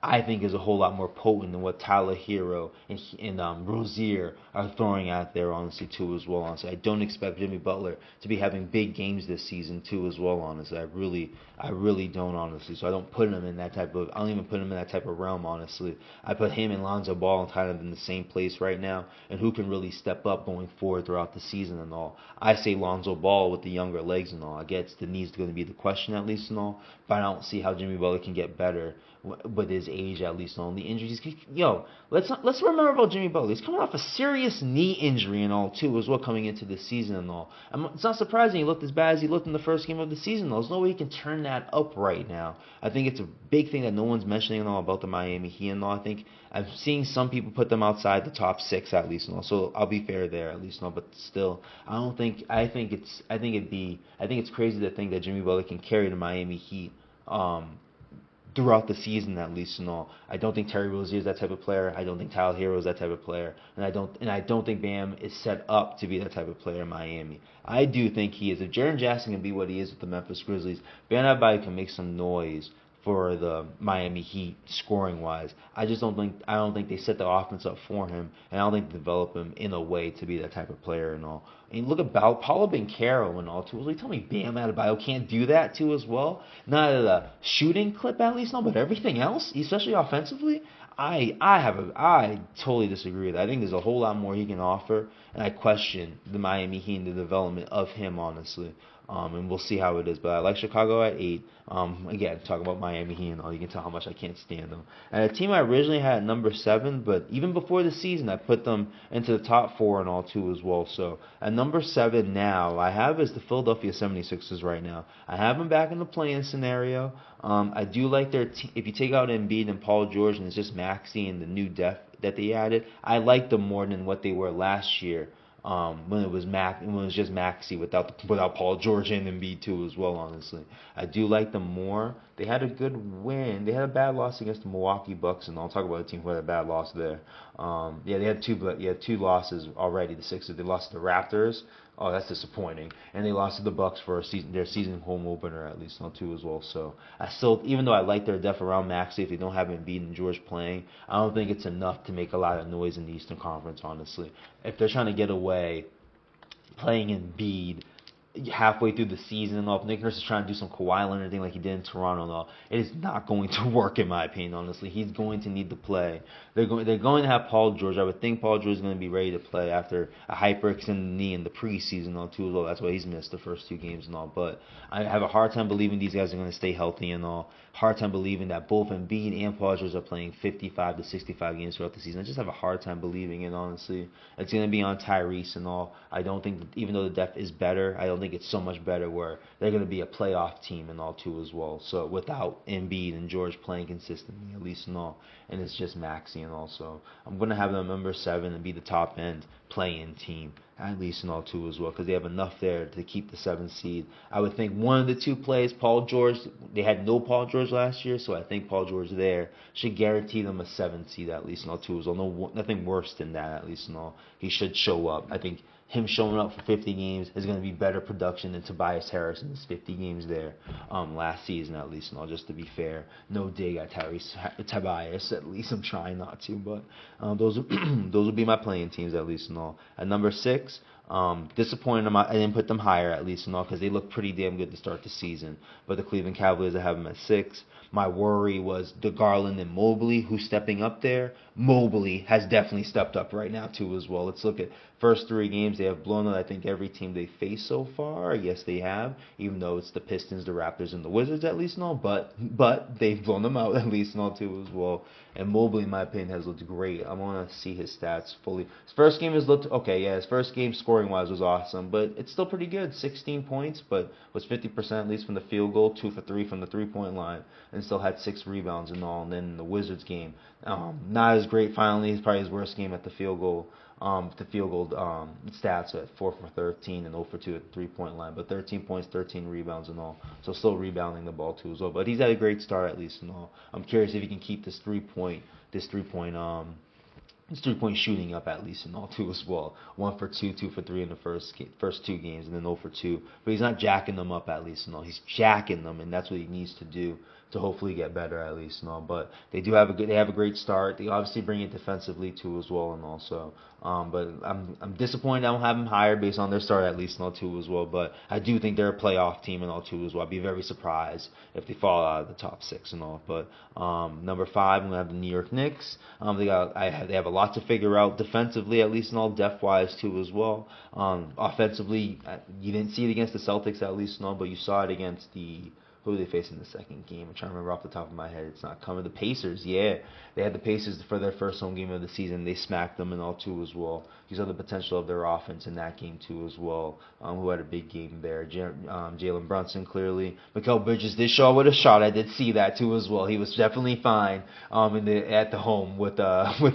I think is a whole lot more potent than what Tyler Hero and Rozier are throwing out there, honestly, too, as well, honestly. I don't expect Jimmy Butler to be having big games this season, too, as well, honestly. I really don't, honestly. So I don't put him in that I don't even put him in that type of realm, honestly. I put him and Lonzo Ball kind of in the same place right now, and who can really step up going forward throughout the season and all. I say Lonzo Ball with the younger legs and all. I guess the knee's going to be the question, at least, and all, but I don't see how Jimmy Butler can get better with his age, at least, on the injuries. Let's remember about Jimmy Butler. He's coming off a serious knee injury and all, too, as well, coming into the season and all. It's not surprising he looked as bad as he looked in the first game of the season, though. There's no way he can turn that up right now. I think it's a big thing that no one's mentioning and all about the Miami Heat and all. I think I'm seeing some people put them outside the top 6, at least, and all. So I'll be fair there, at least, and all. But still, I think it's crazy to think that Jimmy Butler can carry the Miami Heat throughout the season at least and all. I don't think Terry Rozier is that type of player. I don't think Tyler Hero is that type of player, and I don't think Bam is set up to be that type of player in Miami. I do think he is. If Jaren Jackson can be what he is with the Memphis Grizzlies, Bam Adebayo can make some noise for the Miami Heat scoring wise. I don't think they set the offense up for him, and I don't think they develop him in a way to be that type of player and all. And look at Paulo Banchero and all too. You tell me Bam Adebayo can't do that too as well? Not at a shooting clip at least, no, but everything else, especially offensively, I totally disagree with that. I think there's a whole lot more he can offer, and I question the Miami Heat and the development of him honestly. And we'll see how it is. But I like Chicago at 8. Again, talking about Miami Heat and all, you can tell how much I can't stand them. And a team I originally had at number 7, but even before the season, I put them into the top 4 and all too as well. So at number 7 now, I have is the Philadelphia 76ers right now. I have them back in the play-in scenario. I do like their team. If you take out Embiid and Paul George and it's just Maxey and the new depth that they added, I like them more than what they were last year. When it was just Maxey without Paul George and Embiid too as well. Honestly, I do like them more. They had a good win. They had a bad loss against the Milwaukee Bucks, and I'll talk about a team who had a bad loss there. They had two losses already. The Sixers, they lost to the Raptors. Oh, that's disappointing. And they lost to the Bucks for their season home opener, at least, not two as well. So I still, even though I like their depth around Maxey, if they don't have Embiid and George playing, I don't think it's enough to make a lot of noise in the Eastern Conference, honestly. If they're trying to get away playing Embiid halfway through the season and all, if Nick Nurse is trying to do some Kawhi Leonard thing like he did in Toronto and all, it is not going to work in my opinion, honestly. He's going to need to play. They're going to have Paul George. I would think Paul George is going to be ready to play after a hyperextended knee in the preseason and all too as well. That's why he's missed the first 2 games and all. But I have a hard time believing these guys are going to stay healthy and all. Hard time believing that both Embiid and Paul George are playing 55 to 65 games throughout the season. I just have a hard time believing it, honestly. It's going to be on Tyrese and all. I don't think, even though the depth is better, I don't think it's so much better where they're going to be a playoff team and all too as well. So without Embiid and George playing consistently, at least and all. And it's just Maxey and all. So I'm going to have them number 7 and be the top end play-in team, at least and all too as well, because they have enough there to keep the 7th seed. I would think one of the 2 plays, Paul George, they had no Paul George last year, so I think Paul George there should guarantee them a 7th seed at least and all too as well. No, nothing worse than that at least and all. He should show up. I think him showing up for 50 games is going to be better production than Tobias Harris in his 50 games there last season at least and all, just to be fair. No dig at Tobias, at least I'm trying not to, but those would be my playing teams at least and all. At number 6, disappointed I didn't put them higher at least and all because they look pretty damn good to start the season. But the Cleveland Cavaliers, I have them at 6. My worry was the Garland and Mobley, who's stepping up there. Mobley has definitely stepped up right now too as well. Let's look at first 3 games. They have blown out I think every team they faced so far. Yes, they have, even though it's the Pistons, the Raptors, and the Wizards at least and all. But they've blown them out at least and all too as well. And Mobley, in my opinion, has looked great. I want to see his stats fully. His first game has looked okay. Yeah, his first game scoring-wise was awesome, but it's still pretty good. 16 points, but was 50% at least from the field goal, 2 for 3 from the three-point line, and still had 6 rebounds and all. And then in the Wizards game, not as great. Finally, it's probably his worst game at the field goal. Stats at 4 for 13 and 0 for 2 at the three-point line, but 13 points, 13 rebounds and all. So still rebounding the ball too as well. But he's had a great start at least and all. I'm curious if he can keep this three-point shooting up at least and all too as well. 1 for 2, 2 for 3 in the first 2 games, and then 0 for 2. But he's not jacking them up at least and all. He's jacking them, and that's what he needs to do to hopefully get better at least and all. But they have a great start. They obviously bring it defensively too as well and also. But I'm disappointed I don't have them higher based on their start at least and all too as well. But I do think they're a playoff team and all too as well. I'd be very surprised if they fall out of the top 6 and all. But number 5, I'm gonna have the New York Knicks. They have a lot to figure out defensively at least and all, depth wise too as well. Offensively, you didn't see it against the Celtics at least and all, but you saw it against who they faced in the second game. I'm trying to remember off the top of my head. It's not coming. The Pacers, yeah. They had the Pacers for their first home game of the season. They smacked them and all too as well. You saw the potential of their offense in that game too as well, who had a big game there. Jalen Brunson, clearly. Mikal Bridges did show up with a shot. I did see that too as well. He was definitely fine at the home with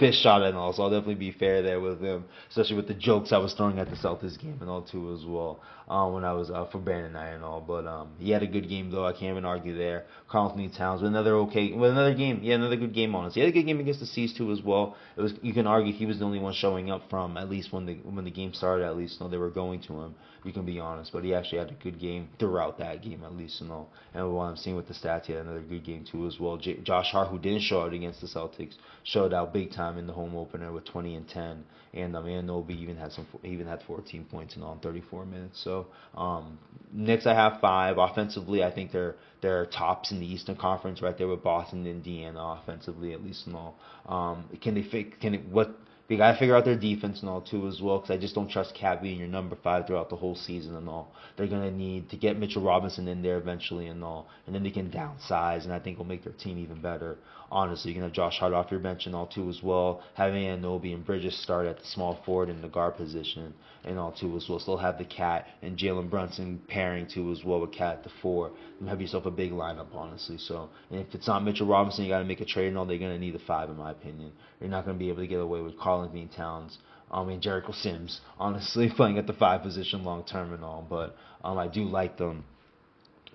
his shot and all. So I'll definitely be fair there with him, especially with the jokes I was throwing at the Celtics game and all too as well. when I was for Brandon Knight and all. But he had a good game though. I can't even argue there. Karl Anthony Towns with another game. Yeah, another good game on us. He had a good game against the C's too as well. It was, you can argue he was the only one showing up from at least when the game started. At least, they were going to him. You can be honest, but he actually had a good game throughout that game at least, And what I'm seeing with the stats, he had another good game too as well. Josh Hart, who didn't show out against the Celtics, showed out big time in the home opener with 20 and 10. And Anunoby even had 14 points in all in 34 minutes. So Knicks, I have 5. Offensively, I think they're tops in the Eastern Conference, right there with Boston and Indiana offensively, at least and all. They got to figure out their defense and all too as well, because I just don't trust Cat being your number 5 throughout the whole season and all. They're going to need to get Mitchell Robinson in there eventually and all, and then they can downsize, and I think it'll make their team even better. Honestly, you can have Josh Hart off your bench and all too as well. Having Anunoby and Bridges start at the small forward in the guard position and all too as well. Still have the Cat and Jalen Brunson pairing too as well with Cat at the 4. You have yourself a big lineup, honestly. So, and if it's not Mitchell Robinson, you got to make a trade and all. They're going to need a 5 in my opinion. You're not going to be able to get away with Karl Anthony Towns. Jericho Sims, honestly, playing at the 5 position long term and all. But I do like them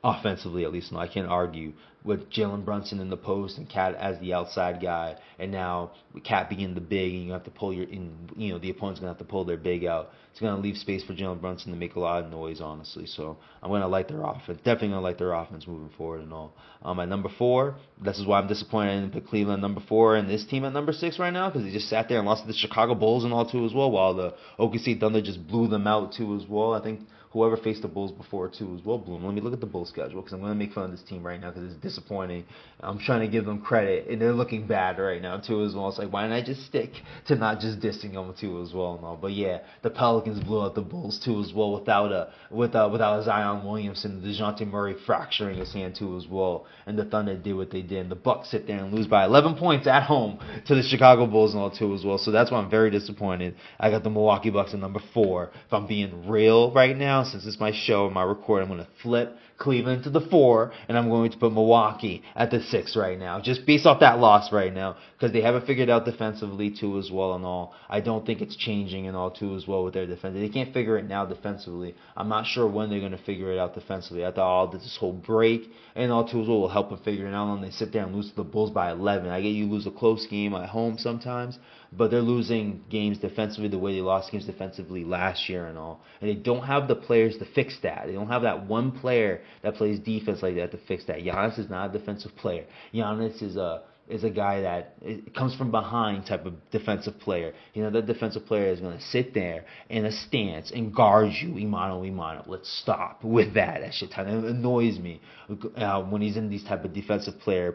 offensively, at least. And I can't argue with Jalen Brunson in the post and Cat as the outside guy, and now Cat being the big, and you have to pull the opponent's gonna have to pull their big out. It's gonna leave space for Jalen Brunson to make a lot of noise, honestly. So I'm gonna like their offense. Definitely gonna like their offense moving forward and all. At number 4, this is why I'm disappointed I didn't put Cleveland number 4 and this team at number 6 right now, because they just sat there and lost to the Chicago Bulls and all too as well, while the OKC Thunder just blew them out too as well. I think whoever faced the Bulls before too as well blew them. Let me look at the Bulls schedule, because I'm going to make fun of this team right now because it's disappointing. I'm trying to give them credit, and they're looking bad right now too as well. It's like, why didn't I just stick to not just dissing them too as well and all? But yeah, the Pelicans blew out the Bulls too as well without a Zion Williamson, DeJounte Murray fracturing his hand too as well, and the Thunder did what they did. And the Bucks sit there and lose by 11 points at home to the Chicago Bulls and all too as well. So that's why I'm very disappointed. I got the Milwaukee Bucks at number 4. If I'm being real right now, since it's my show and my record, I'm going to flip Cleveland to the 4, and I'm going to put Milwaukee at the 6 right now, just based off that loss right now, because they haven't figured out defensively too as well and all. I don't think it's changing and all too as well with their defense. They can't figure it now defensively. I'm not sure when they're going to figure it out defensively. I thought this whole break and all too as well will help them figure it out, and they sit there and lose to the Bulls by 11. I get you lose a close game at home sometimes, but they're losing games defensively the way they lost games defensively last year and all. And they don't have the players to fix that. They don't have that one player that plays defense like that to fix that. Giannis is not a defensive player. Giannis is a guy that comes from behind type of defensive player. That defensive player is going to sit there in a stance and guard you, imano. Let's stop with that. That shit kind of annoys me when he's in these type of defensive player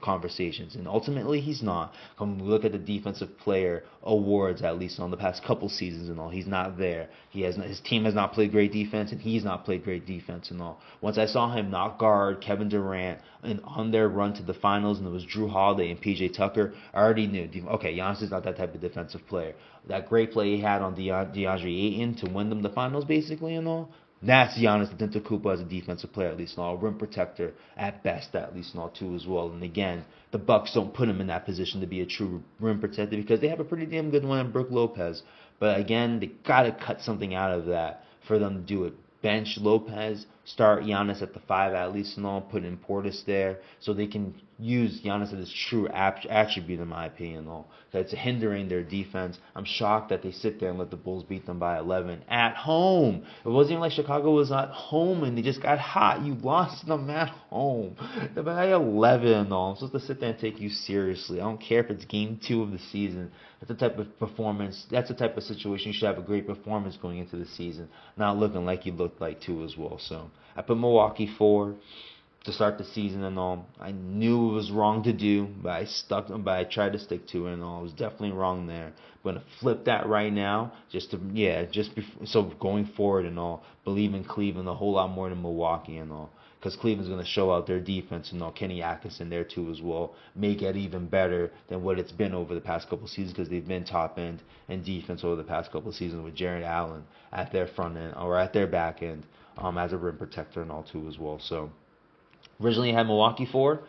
conversations. And ultimately, he's not. When we look at the defensive player awards, at least on the past couple seasons and all, he's not there. His team has not played great defense, and he's not played great defense and all. Once I saw him not guard Kevin Durant and on their run to the finals, and it was Drew Holiday and PJ Tucker, I already knew, okay, Giannis is not that type of defensive player. That great play he had on DeAndre Ayton to win them the finals, basically, and all, that's Giannis Antetokounmpo as a defensive player, at least, and all, rim protector at best, at least, and all, too, as well. And again, the Bucks don't put him in that position to be a true rim protector because they have a pretty damn good one in Brook Lopez. But again, they got to cut something out of that for them to do it. Bench Lopez, start Giannis at the 5 at least and all, put in Portis there so they can use Giannis as his true attribute in my opinion and all. It's hindering their defense. I'm shocked that they sit there and let the Bulls beat them by 11 at home. It wasn't even like Chicago was at home and they just got hot. You lost them at home. They're by 11 and all. I'm supposed to sit there and take you seriously. I don't care if it's game 2 of the season. That's the type of performance, that's the type of situation you should have a great performance going into the season, not looking like you looked like too as well. So I put Milwaukee 4 to start the season and all. I knew it was wrong to do, but I tried to stick to it and all. I was definitely wrong there. I'm gonna flip that right now, so going forward and all, believe in Cleveland a whole lot more than Milwaukee and all. Because Cleveland's going to show out their defense and all. Kenny Atkinson there too as well. May get even better than what it's been over the past couple seasons because they've been top end in defense over the past couple seasons with Jarrett Allen at their front end or at their back end as a rim protector and all too as well. So Originally, I had Milwaukee 4.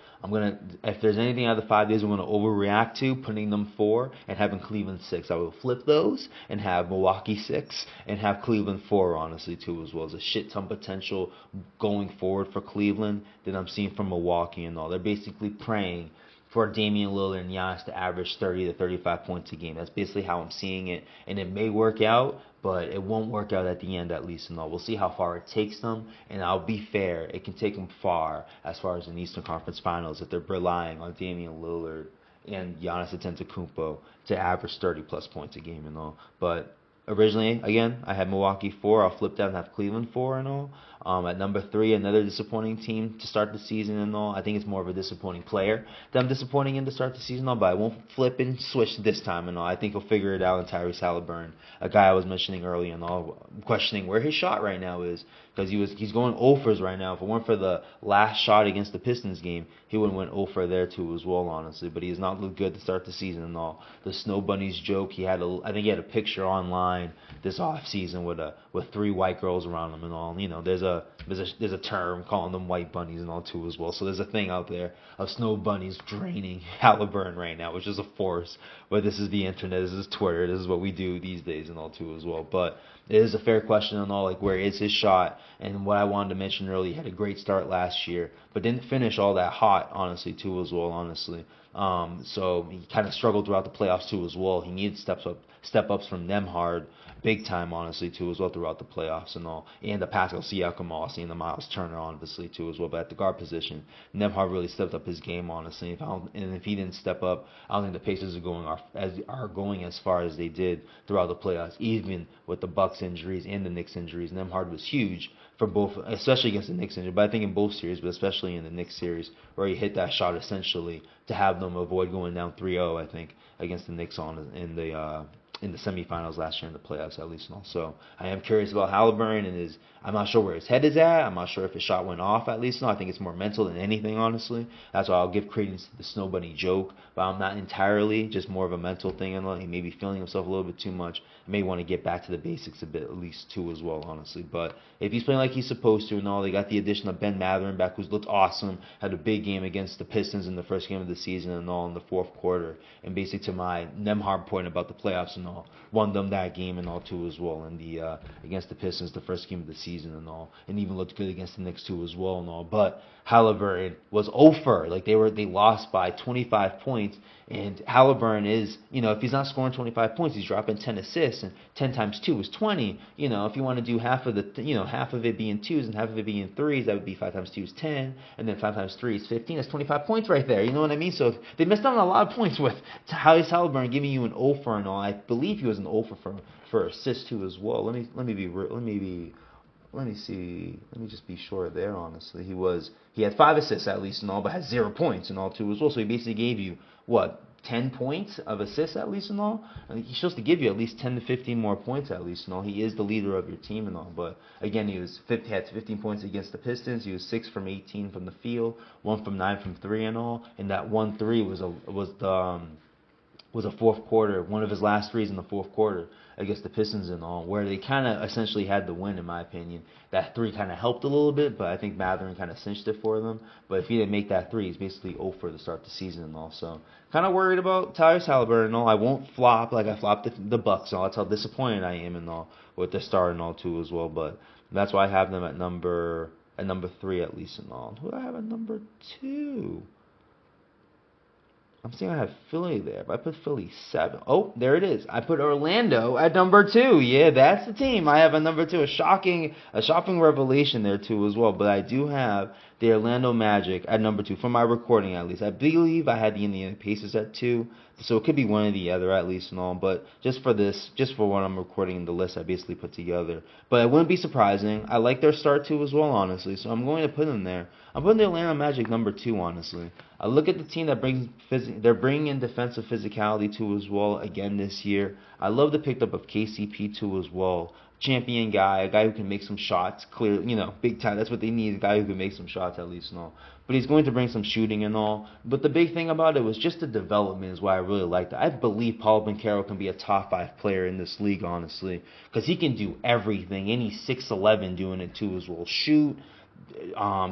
If there's anything out of the 5 days I'm gonna overreact to, putting them 4 and having Cleveland 6. I will flip those and have Milwaukee 6 and have Cleveland 4, honestly, too, as well. As a shit ton potential going forward for Cleveland that I'm seeing from Milwaukee and all. They're basically praying for Damian Lillard and Giannis to average 30 to 35 points a game. That's basically how I'm seeing it, and it may work out, but it won't work out at the end, at least. And all, we'll see how far it takes them, and I'll be fair, it can take them far as far as an Eastern Conference Finals if they're relying on Damian Lillard and Giannis Antetokounmpo to average 30 plus points a game and all. But originally, again, I had Milwaukee 4. I'll flip that and have Cleveland 4 and all. At number 3, another disappointing team to start the season and all. I think it's more of a disappointing player that I'm disappointing in to start the season and all, but I won't flip and switch this time and all. I think he'll figure it out in Tyrese Halliburton, a guy I was mentioning earlier and all, questioning where his shot right now is, because he's going 0-fers right now. If it weren't for the last shot against the Pistons game, he would have went 0-for there too as well, honestly. But he has not looked good to start the season and all. The Snow Bunnies joke, I think he had a picture online this off season with 3 white girls around him and all. You know, there's a term calling them white bunnies and all too as well. So there's a thing out there of Snow Bunnies draining Halliburton right now, which is a force. But this is the internet, this is Twitter, this is what we do these days and all too as well. But it is a fair question and all, like where is his shot? And what I wanted to mention earlier, he had a great start last year, but didn't finish all that hot, honestly, too as well, honestly. So he kind of struggled throughout the playoffs too as well. He needed step ups from Nembhard big time, honestly, too as well throughout the playoffs and all. And the Pascal Siakam, and the Miles Turner, obviously, too as well. But at the guard position, Nembhard really stepped up his game, honestly. If he didn't step up, I don't think the Pacers are going as far as they did throughout the playoffs, even with the Bucks injuries and the Knicks injuries. Nembhard was huge for both, especially against the Knicks injury, but I think in both series, but especially in the Knicks series, where he hit that shot essentially to have them avoid going down 3-0, I think, against the Knicks in the semifinals last year in the playoffs, at least. And also, I am curious about Halliburton and I'm not sure where his head is at. I'm not sure if his shot went off, at least. I think it's more mental than anything, honestly. That's why I'll give credence to the Snow Bunny joke, but I'm not entirely, just more of a mental thing. And he may be feeling himself a little bit too much. He may want to get back to the basics a bit, at least, too, as well, honestly. But if he's playing like he's supposed to and all, they got the addition of Ben Mathurin back, who's looked awesome, had a big game against the Pistons in the first game of the season and all in the fourth quarter. And basically, to my Nembhard point about the playoffs and all, won them that game and all too as well, and the against the Pistons, the first game of the season and all, and even looked good against the Knicks too as well and all. But Halliburton was 0-for. Like they lost by 25 points, and Halliburton is, if he's not scoring 25 points, he's dropping 10 assists, and 10 times 2 is 20. If you want to do half of it being 2s and half of it being 3s, that would be 5 times 2 is 10, and then 5 times 3 is 15. That's 25 points right there. You know what I mean? So they missed out on a lot of points with Halliburton giving you an 0-for and all. I believe he was an 0-for for assists too as well. Let me see. Let me just be sure there. Honestly, he had 5 assists at least and all, but had 0 points and all too as well. So he basically gave you 10 points of assists at least and all. I think he's supposed to give you at least 10 to 15 more points at least and all. He is the leader of your team and all. But again, he had 15 points against the Pistons. He was 6 from 18 from the field, 1 from 9 from 3 and all. And that 1-3 was a fourth quarter, one of his last threes in the fourth quarter against the Pistons and all, where they kind of essentially had the win, in my opinion. That 3 kind of helped a little bit, but I think Mathurin kind of cinched it for them. But if he didn't make that 3, he's basically 0-for to start the season and all. So kind of worried about Tyrese Halliburton and all. I won't flop like I flopped the Bucks and all. That's how disappointed I am and all with their start and all too as well. But that's why I have them at number 3 at least and all. Who do I have at number 2? I'm saying I have Philly there, but I put Philly 7. Oh, there it is. I put Orlando at number 2. Yeah, that's the team I have at number 2. A shocking revelation there too as well. But I do have the Orlando Magic at number 2 for my recording at least. I believe I had the Indiana Pacers at 2, so it could be one or the other at least and all. But just for when I'm recording the list I basically put together. But it wouldn't be surprising. I like their start too as well, honestly. So I'm going to put them there. I'm putting the Orlando Magic number 2, honestly. I look at the team that they're bringing in defensive physicality too as well again this year. I love the pickup of KCP too as well. Champion guy, a guy who can make some shots, clear, big time. That's what they need, a guy who can make some shots at least and all. But he's going to bring some shooting and all. But the big thing about it was just the development is why I really liked it. I believe Paul Banchero can be a top 5 player in this league, honestly, because he can do everything, and he's 6'11", doing it too as well. Shoot,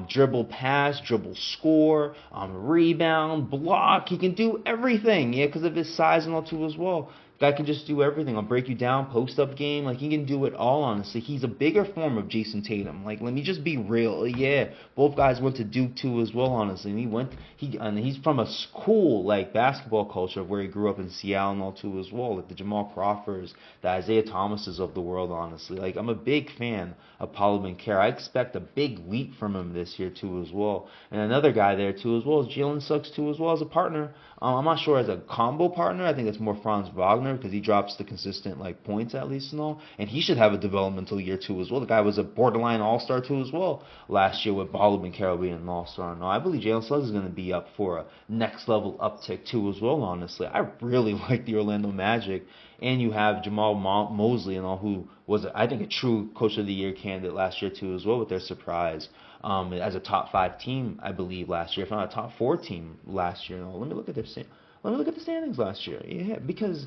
dribble pass, dribble score, rebound, block. He can do everything, yeah, because of his size and all too as well. Guy can just do everything. I'll break you down, post up game. Like, he can do it all, honestly. He's a bigger form of Jason Tatum. Like, let me just be real. Yeah, both guys went to Duke too as well, honestly. And he's from a cool like basketball culture where he grew up in Seattle and all too as well. Like the Jamal Crawfords, the Isaiah Thomases of the world, honestly. Like, I'm a big fan of Paolo Banchero. I expect a big leap from him this year too as well. And another guy there too as well is Jalen Suggs too as well as a partner. I'm not sure as a combo partner. I think it's more Franz Wagner because he drops the consistent like points at least and all. And he should have a developmental year too as well. The guy was a borderline all-star too as well last year with Paolo Banchero being an all-star. And all. I believe Jalen Suggs is going to be up for a next level uptick too as well, honestly. I really like the Orlando Magic. And you have Jamal Mosley and all, who was, I think, a true Coach of the Year candidate last year too as well with their surprise as a top 5 team, I believe, last year, if not a top 4 team last year. Let me look at the standings last year. Yeah, because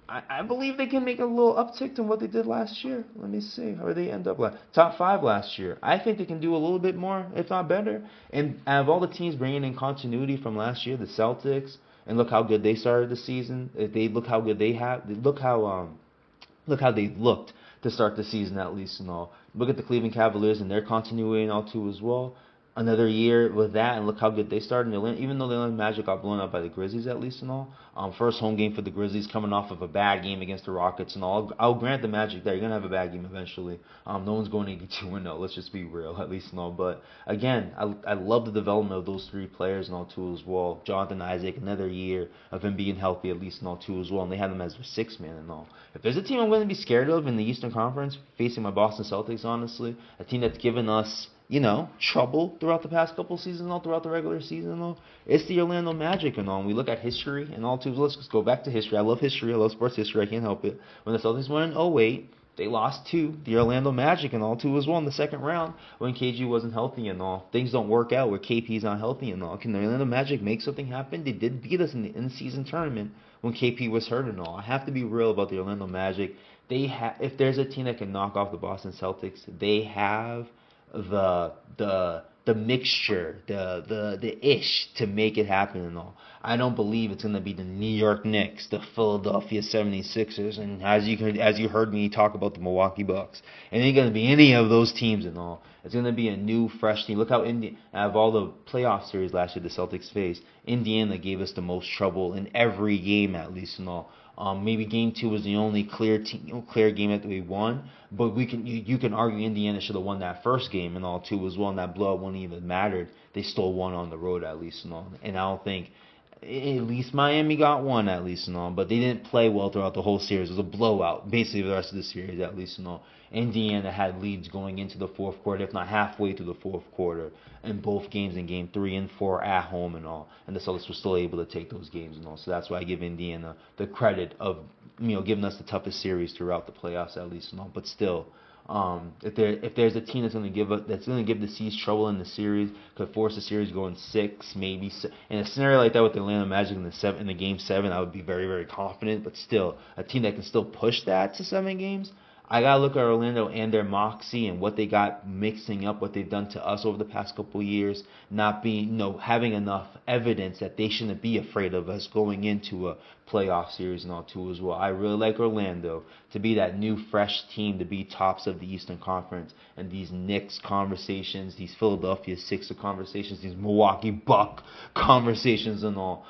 I believe they can make a little uptick to what they did last year. Let me see how they end up. Top 5 last year. I think they can do a little bit more, if not better. And out of all the teams bringing in continuity from last year, the Celtics. And look how good they started the season. If they look how good they have, look how they looked to start the season at least and all. Look at the Cleveland Cavaliers and their continuity and all too as well. Another year with that, and look how good they started. Even though the Orlando Magic got blown out by the Grizzlies at least and all. First home game for the Grizzlies coming off of a bad game against the Rockets and all. I'll grant the Magic that you're going to have a bad game eventually. No one's going to get 2-0. Let's just be real at least and all. But again, I love the development of those 3 players and all too as well. Jonathan Isaac, another year of him being healthy at least and all too as well. And they had them as their 6th man and all. If there's a team I'm going to be scared of in the Eastern Conference facing my Boston Celtics, honestly, a team that's given us trouble throughout the past couple seasons and all, throughout the regular season and all. It's the Orlando Magic and all. And we look at history and all too. Let's just go back to history. I love history. I love sports history. I can't help it. When the Celtics won in 08, they lost to the Orlando Magic and all too as well in the second round when KG wasn't healthy and all. Things don't work out where KP's not healthy and all. Can the Orlando Magic make something happen? They did beat us in the in-season tournament when KP was hurt and all. I have to be real about the Orlando Magic. If there's a team that can knock off the Boston Celtics, they have the mixture, the ish to make it happen and all. I don't believe it's gonna be the New York Knicks, the Philadelphia 76ers, and as you heard me talk about the Milwaukee Bucks. It ain't gonna be any of those teams and all. It's gonna be a new, fresh team. Look how out of all the playoff series last year the Celtics faced, Indiana gave us the most trouble in every game at least and all. Maybe Game 2 was the only clear game that we won, but you can argue Indiana should have won that first game and all too as well, and that blowout wouldn't even mattered. They still won on the road at least and all, and I don't think at least Miami got one at least and all, but they didn't play well throughout the whole series. It was a blowout basically the rest of the series at least and all. Indiana had leads going into the fourth quarter, if not halfway through the fourth quarter, in both games in Game 3 and 4 at home and all. And the Celtics were still able to take those games and all. So that's why I give Indiana the credit of giving us the toughest series throughout the playoffs at least and all. But still, if there's a team that's going to give the C's trouble in the series, could force the series going 6, maybe in a scenario like that with the Atlanta Magic in the Game 7, I would be very, very confident. But still, a team that can still push that to 7 games. I gotta look at Orlando and their moxie and what they got mixing up, what they've done to us over the past couple of years, not being, having enough evidence that they shouldn't be afraid of us going into a playoff series and all too as well. I really like Orlando to be that new fresh team to be tops of the Eastern Conference, and these Knicks conversations, these Philadelphia Sixer conversations, these Milwaukee Buck conversations and all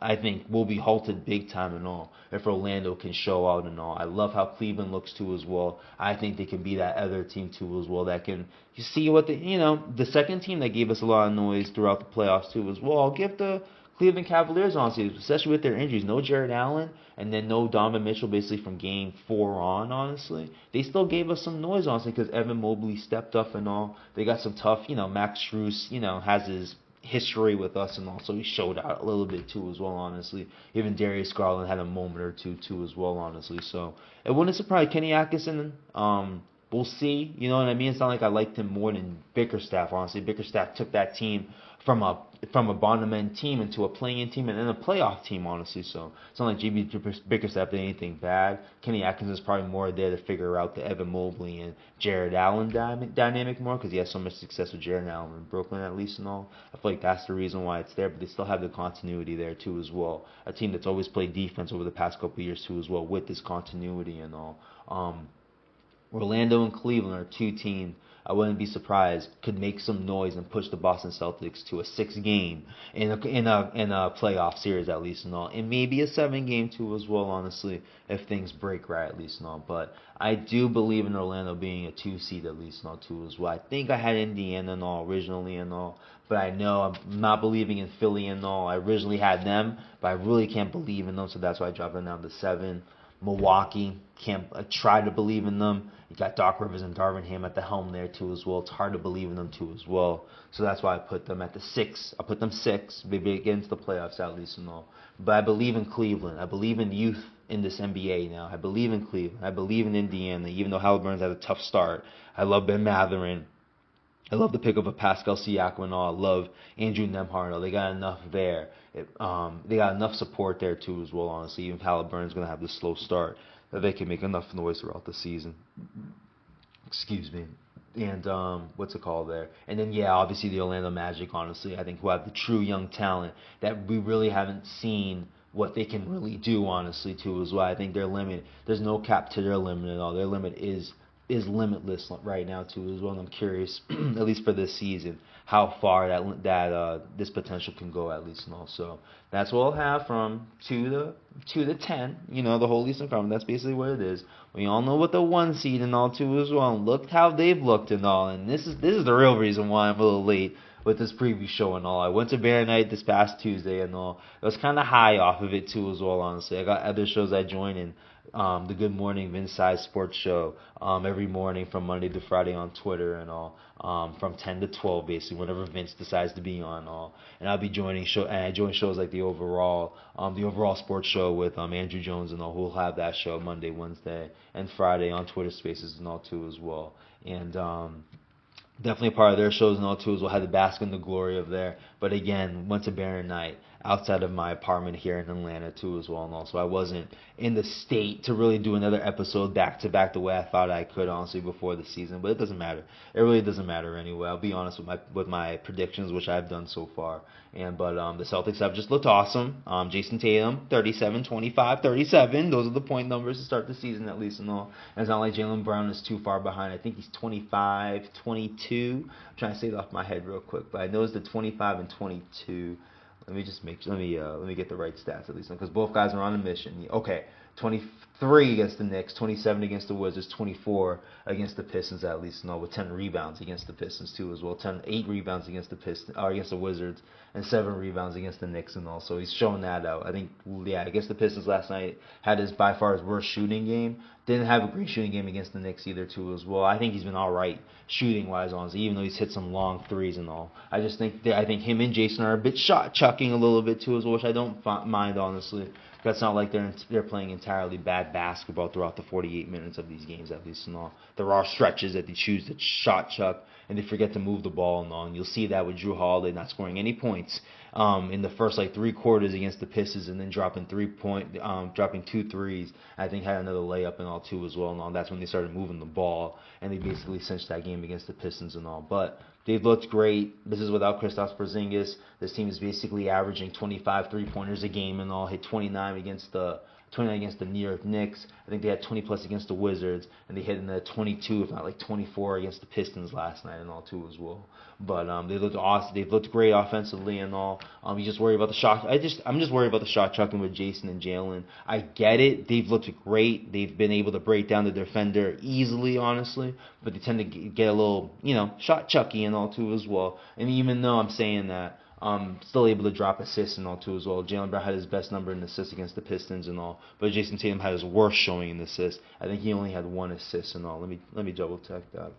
I think will be halted big time and all if Orlando can show out and all. I love how Cleveland looks too as well. I think they can be that other team too as well that can see what the second team that gave us a lot of noise throughout the playoffs too as well. I'll give the Cleveland Cavaliers, honestly, especially with their injuries. No Jared Allen, and then no Donovan Mitchell basically from Game 4 on, honestly. They still gave us some noise, honestly, because Evan Mobley stepped up and all. They got some tough, Max Strus, has his history with us and all, so he showed out a little bit too as well, honestly. Even Darius Garland had a moment or two too as well, honestly. So it wouldn't surprise Kenny Atkinson. We'll see. You know what I mean? It's not like I liked him more than Bickerstaff, honestly. Bickerstaff took that team from a from a bottom end team into a playing team and then a playoff team, honestly. So it's not like JB Bickerstaff did anything bad. Kenny Atkins is probably more there to figure out the Evan Mobley and Jared Allen dynamic more, because he has so much success with Jared Allen in Brooklyn, at least, and all. I feel like that's the reason why it's there, but they still have the continuity there too as well. A team that's always played defense over the past couple of years too as well, with this continuity and all. Orlando and Cleveland are two teams I wouldn't be surprised could make some noise and push the Boston Celtics to a 6-game in a playoff series, at least, and all, and maybe a 7-game too as well, honestly, if things break right, at least, and all. But I do believe in Orlando being a 2 seed, at least, and all, too as well. I think I had Indiana and all originally and all, but I know I'm not believing in Philly and all. I originally had them, but I really can't believe in them, so that's why I dropped them down to 7. Milwaukee, can't try to believe in them. You got Doc Rivers and Darvin Ham at the helm there too as well. It's hard to believe in them too as well. So that's why I put them at the 6. I put them 6, maybe get into the playoffs at least and all. But I believe in Cleveland. I believe in youth in this NBA now. I believe in Cleveland. I believe in Indiana, even though Halliburton's had a tough start. I love Ben Mathurin. I love the pick of a Pascal Siakam and all. I love Andrew Nembhard. They got enough there. They got enough support there too as well, honestly. Even if Halliburton's going to have this slow start, that they can make enough noise throughout the season. Excuse me. And what's it called there? And then, yeah, obviously the Orlando Magic, honestly, I think, who have the true young talent that we really haven't seen what they can really do, honestly, too, as well. I think their limit, there's no cap to their limit at all. Their limit is limitless right now too as well. And I'm curious, at least for this season, how far that this potential can go, at least, and also that's what I'll have from 2 to 10. You know, the whole Eastern Conference. That's basically what it is. We all know what the 1 seed and all too as well. And look how they've looked and all. And this is the real reason why I'm a little late with this preview show and all. I went to Bear Night this past Tuesday and all. I was kind of high off of it too as well, honestly. I got other shows I join in. The Good Morning Vince Size Sports Show every morning from Monday to Friday on Twitter and all, from 10 to 12 basically, whenever Vince decides to be on all. And I'll be joining I join shows like the overall sports show with Andrew Jones and all, who'll have that show Monday, Wednesday, and Friday on Twitter Spaces and all too as well. And definitely a part of their shows and all too as well. Had to bask in the glory of there. But again, went to Barren Night outside of my apartment here in Atlanta too as well, and also I wasn't in the state to really do another episode back to back the way I thought I could, honestly, before the season. But it doesn't matter. It really doesn't matter anyway. I'll be honest with my predictions, which I've done so far. But the Celtics have just looked awesome. Jason Tatum, 37, 25, 37. Those are the point numbers to start the season, at least, and all. And it's not like Jaylen Brown is too far behind. I think he's 25, 22. I'm trying to say it off my head real quick, but I know it's the 25 and 22. Let me get the right stats, at least, because both guys are on a mission. Okay, 23 against the Knicks, 27 against the Wizards, 24 against the Pistons, at least, with 10 rebounds against the Pistons too as well. 8 rebounds against the Wizards, and 7 rebounds against the Knicks and all. So he's showing that out. I think, yeah, against the Pistons last night had by far his worst shooting game. Didn't have a great shooting game against the Knicks either too as well. I think he's been all right shooting wise, honestly, even though he's hit some long threes and all. I think him and Jason are a bit shot chucking a little bit too as well, which I don't mind, honestly. It's not like they're playing entirely bad basketball throughout the 48 minutes of these games, at least, and all. There are stretches that they choose to shot chuck and they forget to move the ball and all. And you'll see that with Drew Holiday not scoring any points in the first 3 quarters against the Pistons, and then dropping 2 threes. I think had another layup and all too as well and all. That's when they started moving the ball and they basically cinched that game against the Pistons and all. But they've looked great. This is without Kristaps Porzingis. This team is basically averaging 25 3-pointers a game and all. Hit 29 against the New York Knicks. I think they had 20 plus against the Wizards, and they hit in the 22, if not 24, against the Pistons last night and all too as well. But they looked awesome. They've looked great offensively and all. You just worry about the shot. I'm just worried about the shot chucking with Jason and Jaylen. I get it. They've looked great. They've been able to break down the defender easily, honestly. But they tend to get a little, shot chucky and all too as well. And even though I'm saying that, still able to drop assists and all too as well. Jaylen Brown had his best number in assists against the Pistons and all, but Jason Tatum had his worst showing in assists. I think he only had 1 assist and all. Let me double check that.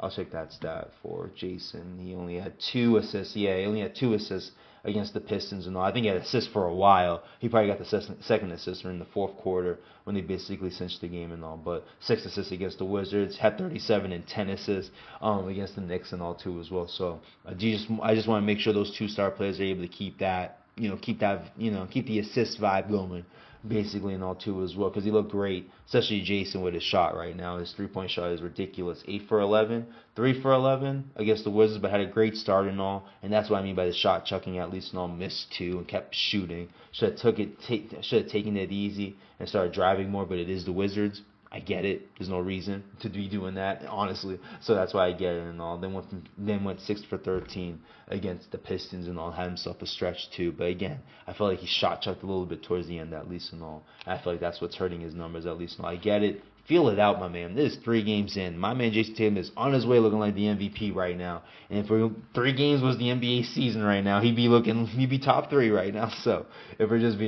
I'll check that stat for Jason. He only had 2 assists. Yeah, he only had 2 assists against the Pistons and all. I think he had assists for a while. He probably got the second assist in the fourth quarter when they basically cinched the game and all. But 6 assists against the Wizards, had 37 and 10 assists against the Knicks and all too as well. So I just want to make sure those 2 star players are able to keep the assist vibe going, basically, and all too as well, because he looked great, especially Jason with his shot right now. His 3-point shot is ridiculous. 8 for 11, 3 for 11 against the Wizards, but had a great start and all, and that's what I mean by the shot chucking at least and all. Missed 2 and kept shooting. Should have taken it easy and started driving more, but it is the Wizards. I get it. There's no reason to be doing that, honestly. So that's why I get it and all. Then went 6 for 13 against the Pistons and all. Had himself a stretch too. But again, I felt like he shot chucked a little bit towards the end at least and all. And I feel like that's what's hurting his numbers at least and all. I get it. Feel it out, my man. This is 3 games in. My man Jason Tatum is on his way looking like the MVP right now. And if 3 games was the NBA season right now, he'd be top 3 right now. So if I'm just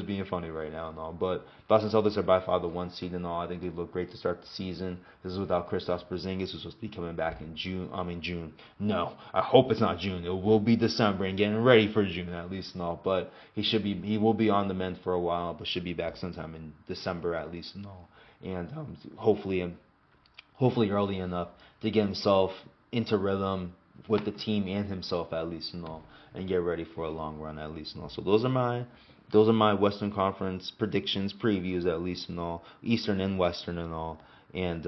being funny right now and all. But Boston Celtics are by far the 1 seed and all. I think they look great to start the season. This is without Kristaps Porzingis, who's supposed to be coming back in June. No, I hope it's not June. It will be December and getting ready for June at least and all. But he will be on the mend for a while, but should be back sometime in December at least and all. And hopefully early enough to get himself into rhythm with the team and himself at least and all, and get ready for a long run at least and all. So those are my Western Conference predictions, previews at least and all, Eastern and Western and all, and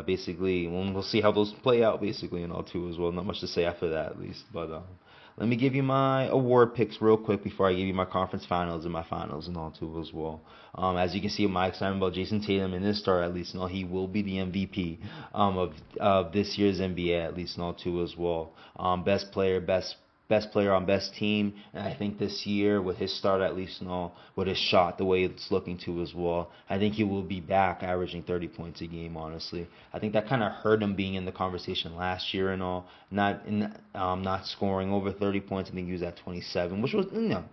basically we'll see how those play out basically and all too as well. Not much to say after that at least, but let me give you my award picks real quick before I give you my conference finals and my finals and all too as well. As you can see, my excitement about Jason Tatum in this start at least and all, he will be the MVP of this year's NBA at least and all too as well. Best player on best team, and I think this year with his start at least and all, with his shot the way it's looking to as well, I think he will be back averaging 30 points a game. Honestly, I think that kind of hurt him being in the conversation last year and all, not scoring over 30 points. I think he was at 27, which was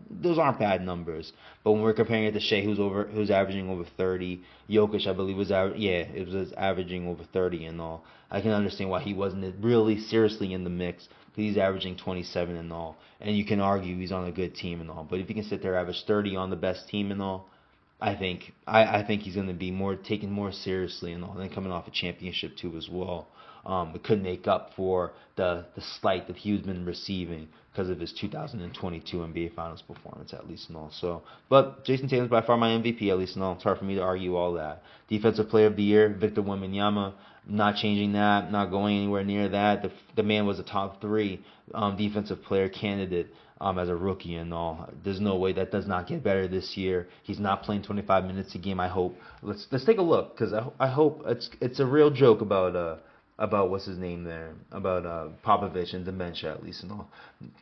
those aren't bad numbers. But when we're comparing it to Shea, who's averaging over 30, Jokic I believe was averaging over 30 and all. I can understand why he wasn't really seriously in the mix. He's averaging 27 and all, and you can argue he's on a good team and all. But if he can sit there average 30 on the best team and all, I think he's going to be taken more seriously and all. And then coming off a championship too as well, it could make up for the slight that he's been receiving because of his 2022 NBA Finals performance at least and all. So, but Jason Tatum's by far my MVP at least and all. It's hard for me to argue all that. Defensive Player of the Year, Victor Wembanyama. Not changing that, not going anywhere near that. The man was a top 3 defensive player candidate as a rookie and all. There's no way that does not get better this year. He's not playing 25 minutes a game. I hope. Let's take a look because I hope it's a real joke about what's his name there, about Popovich and dementia at least and all.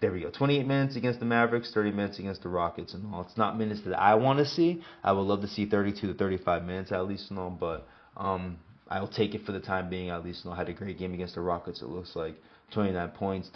There we go. 28 minutes against the Mavericks, 30 minutes against the Rockets and all. It's not minutes that I want to see. I would love to see 32 to 35 minutes at least and all, but I'll take it for the time being at least. Had a great game against the Rockets. It looks like 29 points,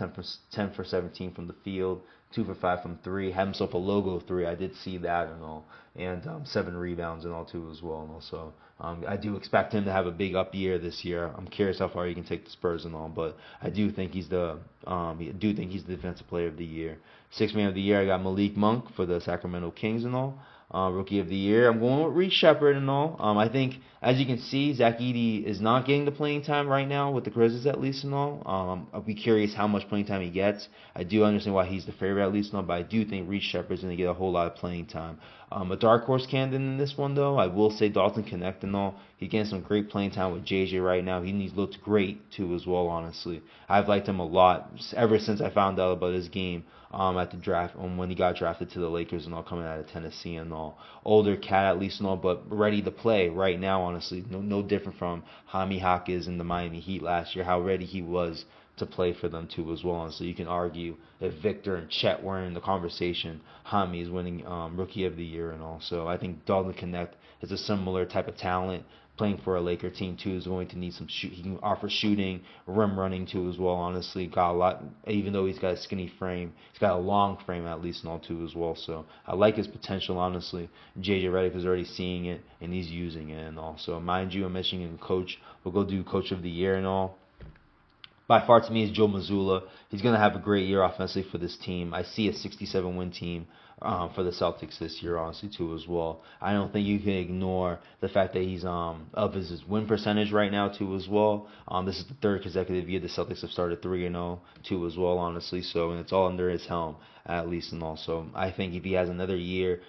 10 for 17 from the field, 2 for 5 from 3. Had himself a logo 3. I did see that and all, and 7 rebounds and all too as well. And also, I do expect him to have a big up year this year. I'm curious how far he can take the Spurs and all, but I do think he's the defensive player of the year. 6th man of the year, I got Malik Monk for the Sacramento Kings and all. Rookie of the year, I'm going with Reece Shepard and all. I think, as you can see, Zach Edey is not getting the playing time right now with the Grizzlies at least and all. I'll be curious how much playing time he gets. I do understand why he's the favorite at least and all, but I do think Reece Shepard's going to get a whole lot of playing time. A dark horse candidate in this one, though, I will say Dalton Connect and all. He's getting some great playing time with JJ right now. He's looked great, too, as well, honestly. I've liked him a lot ever since I found out about his game at the draft, when he got drafted to the Lakers and all, coming out of Tennessee and all. Older cat at least and all, but ready to play right now, honestly. No different from Jaime Jaquez in the Miami Heat last year, how ready he was to play for them too as well. And so you can argue if Victor and Chet were in the conversation, Jaime is winning Rookie of the Year and all. So I think Dalton Connect is a similar type of talent. Playing for a Laker team too is going to need some shoot. He can offer shooting, rim running too as well. Honestly, got a lot. Even though he's got a skinny frame, he's got a long frame at least and all too as well. So I like his potential. Honestly, JJ Redick is already seeing it and he's using it and all. So mind you, I'm mentioning Coach. We'll go do Coach of the Year and all. by far to me is Joe Mazzulla. He's going to have a great year offensively for this team. I see a 67-win team for the Celtics this year, honestly, too, as well. I don't think you can ignore the fact that he's of his win percentage right now, too, as well. This is the third consecutive year the Celtics have started 3-0, too, as well, honestly. So, and it's all under his helm, at least, and also I think if he has another year,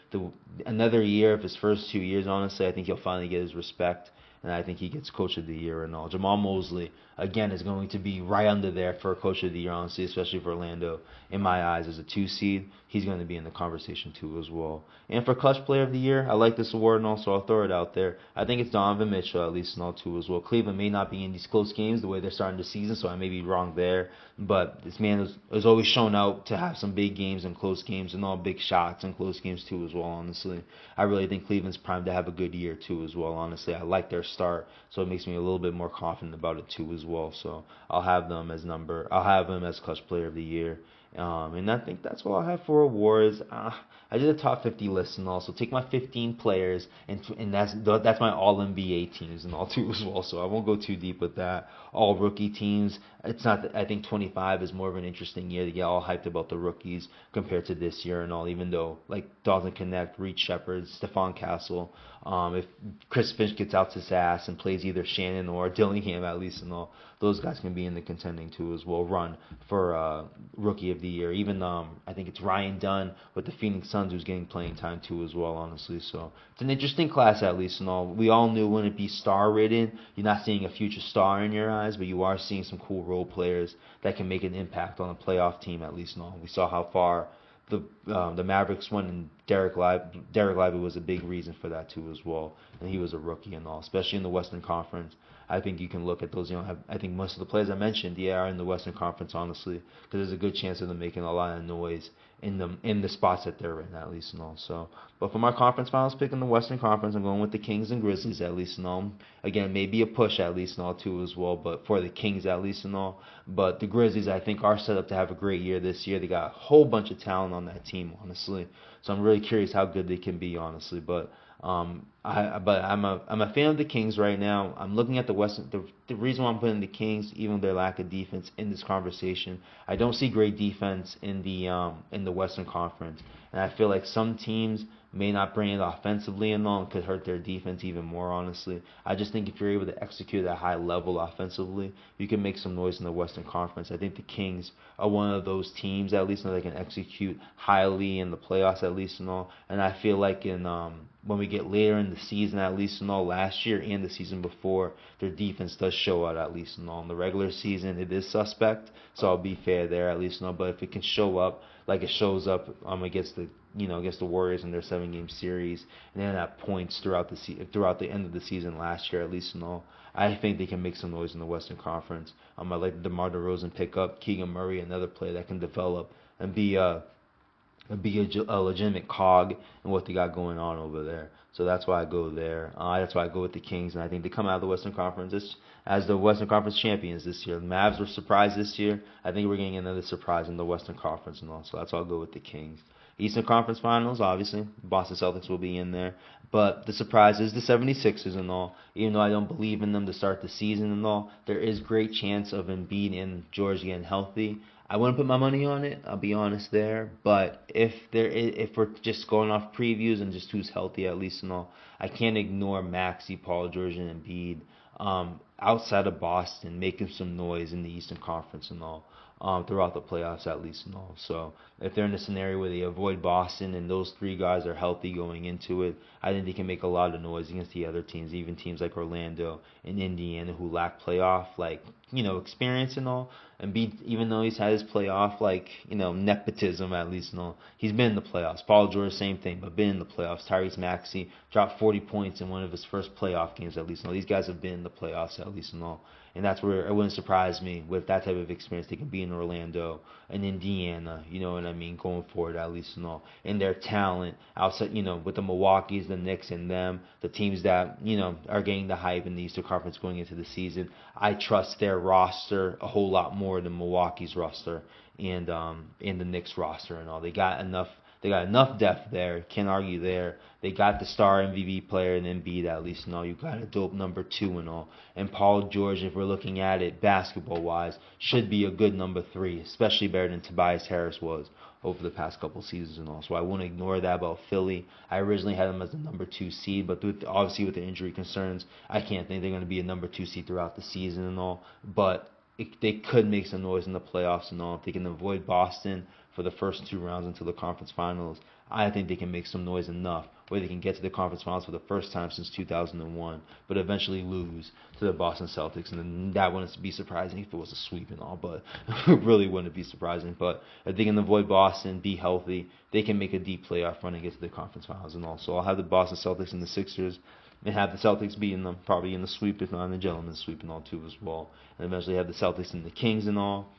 another year of his first 2 years, honestly, I think he'll finally get his respect. And I think he gets Coach of the Year and all. Jamal Mosley, again, is going to be right under there for Coach of the Year, honestly, especially for Orlando. In my eyes, as a 2 seed, he's going to be in the conversation too as well. And for Clutch Player of the Year, I like this award, and also I'll throw it out there. I think it's Donovan Mitchell, at least, and all too as well. Cleveland may not be in these close games the way they're starting the season, so I may be wrong there. But this man has always shown out to have some big games and close games and all big shots and close games too as well, honestly. I really think Cleveland's primed to have a good year too as well, honestly. I like their start, so it makes me a little bit more confident about it too as well. So I'll have them as Clutch Player of the Year. And I think that's all I have for awards. I did a top 50 list and also take my 15 players and that's my all NBA teams and all too as well. So I won't go too deep with that. All rookie teams. It's not. I think 25 is more of an interesting year to get all hyped about the rookies compared to this year and all. Even though like Dalton Connect, Reed Shepard, Stephon Castle, if Chris Finch gets out his ass and plays either Shannon or Dillingham at least and all, those guys can be in the contending too as well. Run for Rookie of the Year. Even I think it's Ryan Dunn with the Phoenix Suns who's getting playing time too as well, honestly. So it's an interesting class at least and all. We all knew when it be star ridden, you're not seeing a future star in your eyes, but you are seeing some cool role players that can make an impact on a playoff team at least and all. We saw how far the Mavericks went, and Derek Lively was a big reason for that too as well, and he was a rookie and all, especially in the Western Conference. I think you can look at those. I think most of the players I mentioned, are in the Western Conference, honestly, because there's a good chance of them making a lot of noise in the spots that they're in, at least and all. So, but for my conference finals pick in the Western Conference, I'm going with the Kings and Grizzlies, at least and all. Again, maybe a push at least and all too as well, but for the Kings at least and all. But the Grizzlies, I think, are set up to have a great year this year. They got a whole bunch of talent on that team, honestly. So I'm really curious how good they can be, honestly. But I'm a fan of the Kings right now. I'm looking at the Western. The reason why I'm putting the Kings, even with their lack of defense, in this conversation, I don't see great defense in the Western Conference, and I feel like some teams may not bring it offensively and all, and could hurt their defense even more, honestly. I just think if you're able to execute at a high level offensively, you can make some noise in the Western Conference. I think the Kings are one of those teams, at least, that they can execute highly in the playoffs, at least, and all. And I feel like when we get later in the season, at least, and all, last year and the season before, their defense does show out, at least, and all. In the regular season, it is suspect, so I'll be fair there, at least, and all. But if it can show up like it shows up against the Warriors in their 7-game series, and then at points throughout the end of the season last year, at least and all, I think they can make some noise in the Western Conference. I like the DeMar DeRozan pick up Keegan Murray, another player that can develop and be a legitimate cog in what they got going on over there. So that's why I go there. That's why I go with the Kings, and I think they come out of the Western Conference as the Western Conference champions this year. The Mavs were surprised this year. I think we're getting another surprise in the Western Conference and all. So that's why I'll go with the Kings. Eastern Conference Finals, obviously, Boston Celtics will be in there. But the surprise is the 76ers and all. Even though I don't believe in them to start the season and all, there is great chance of Embiid and George getting healthy. I wouldn't put my money on it, I'll be honest there. But if we're just going off previews and just who's healthy at least and all, I can't ignore Maxey, Paul George, and Embiid outside of Boston making some noise in the Eastern Conference and all. Throughout the playoffs at least and all. So if they're in a scenario where they avoid Boston and those three guys are healthy going into it, I think they can make a lot of noise against the other teams, even teams like Orlando and Indiana who lack playoff experience and all. And even though he's had his playoff nepotism at least and all, he's been in the playoffs. Paul George, same thing, but been in the playoffs. Tyrese Maxey dropped 40 points in one of his first playoff games at least and all. These guys have been in the playoffs at least and all. And that's where it wouldn't surprise me with that type of experience. They can be in Orlando and Indiana, you know what I mean, going forward at least and all. And their talent outside, with the Milwaukee's, the Knicks, and them, the teams that, are getting the hype in the Eastern Conference going into the season. I trust their roster a whole lot more than Milwaukee's roster and the Knicks roster and all. They got enough They got enough depth there. Can't argue there. They got the star MVP player in Embiid at least and all. You got a dope number 2 and all. And Paul George, if we're looking at it basketball-wise, should be a good number 3, especially better than Tobias Harris was over the past couple seasons and all. So I won't ignore that about Philly. I originally had them as the number 2 seed, but obviously with the injury concerns, I can't think they're going to be a number 2 seed throughout the season and all. But they could make some noise in the playoffs and all. If they can avoid Boston for the first 2 rounds until the conference finals, I think they can make some noise enough where they can get to the conference finals for the first time since 2001, but eventually lose to the Boston Celtics. And then that wouldn't be surprising if it was a sweep and all, but it really wouldn't be surprising. But if they can avoid Boston, be healthy, they can make a deep playoff run and get to the conference finals and all. So I'll have the Boston Celtics and the Sixers and have the Celtics beating them, probably in the sweep, if not in the gentleman's sweep and all too as well. And eventually have the Celtics and the Kings and all.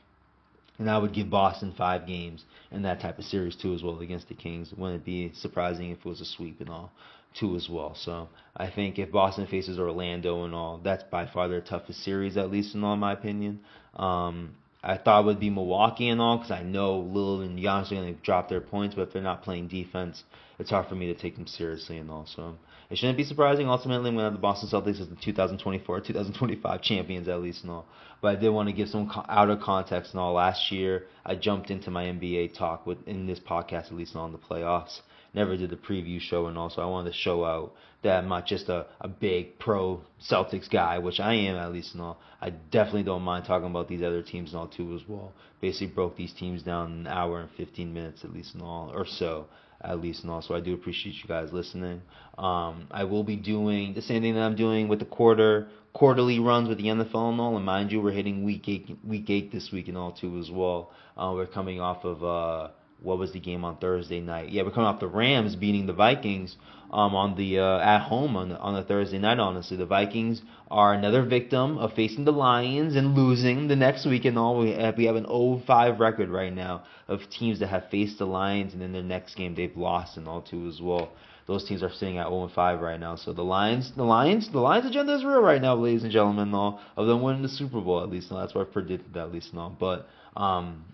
And I would give Boston 5 games in that type of series too as well against the Kings. Wouldn't it be surprising if it was a sweep and all too as well? So I think if Boston faces Orlando and all, that's by far their toughest series, at least in all my opinion. I thought it would be Milwaukee and all because I know Lillard and Giannis are going to drop their points, but if they're not playing defense, it's hard for me to take them seriously and all. So it shouldn't be surprising. Ultimately, I'm going to have the Boston Celtics as the 2024-2025 champions, at least and all. But I did want to give some outer context and all. Last year, I jumped into my NBA talk in this podcast, at least on the playoffs. Never did the preview show and all, so I wanted to show out that I'm not just a big pro Celtics guy, which I am at least and all. I definitely don't mind talking about these other teams and all too as well. Basically broke these teams down in an hour and 15 minutes at least and all, or so at least and all. So I do appreciate you guys listening. I will be doing the same thing that I'm doing with the quarterly runs with the NFL and all. And mind you, we're hitting week eight this week and all too as well. We're coming off of what was the game on Thursday night? Yeah, we're coming off the Rams beating the Vikings on the at home on the Thursday night. Honestly, the Vikings are another victim of facing the Lions and losing the next week and all. We have an 0-5 record right now of teams that have faced the Lions and in their next game they've lost and all too as well. Those teams are sitting at 0-5 right now. So the Lions agenda is real right now, ladies and gentlemen. And all of them winning the Super Bowl at least. And that's what I predicted at least and all. But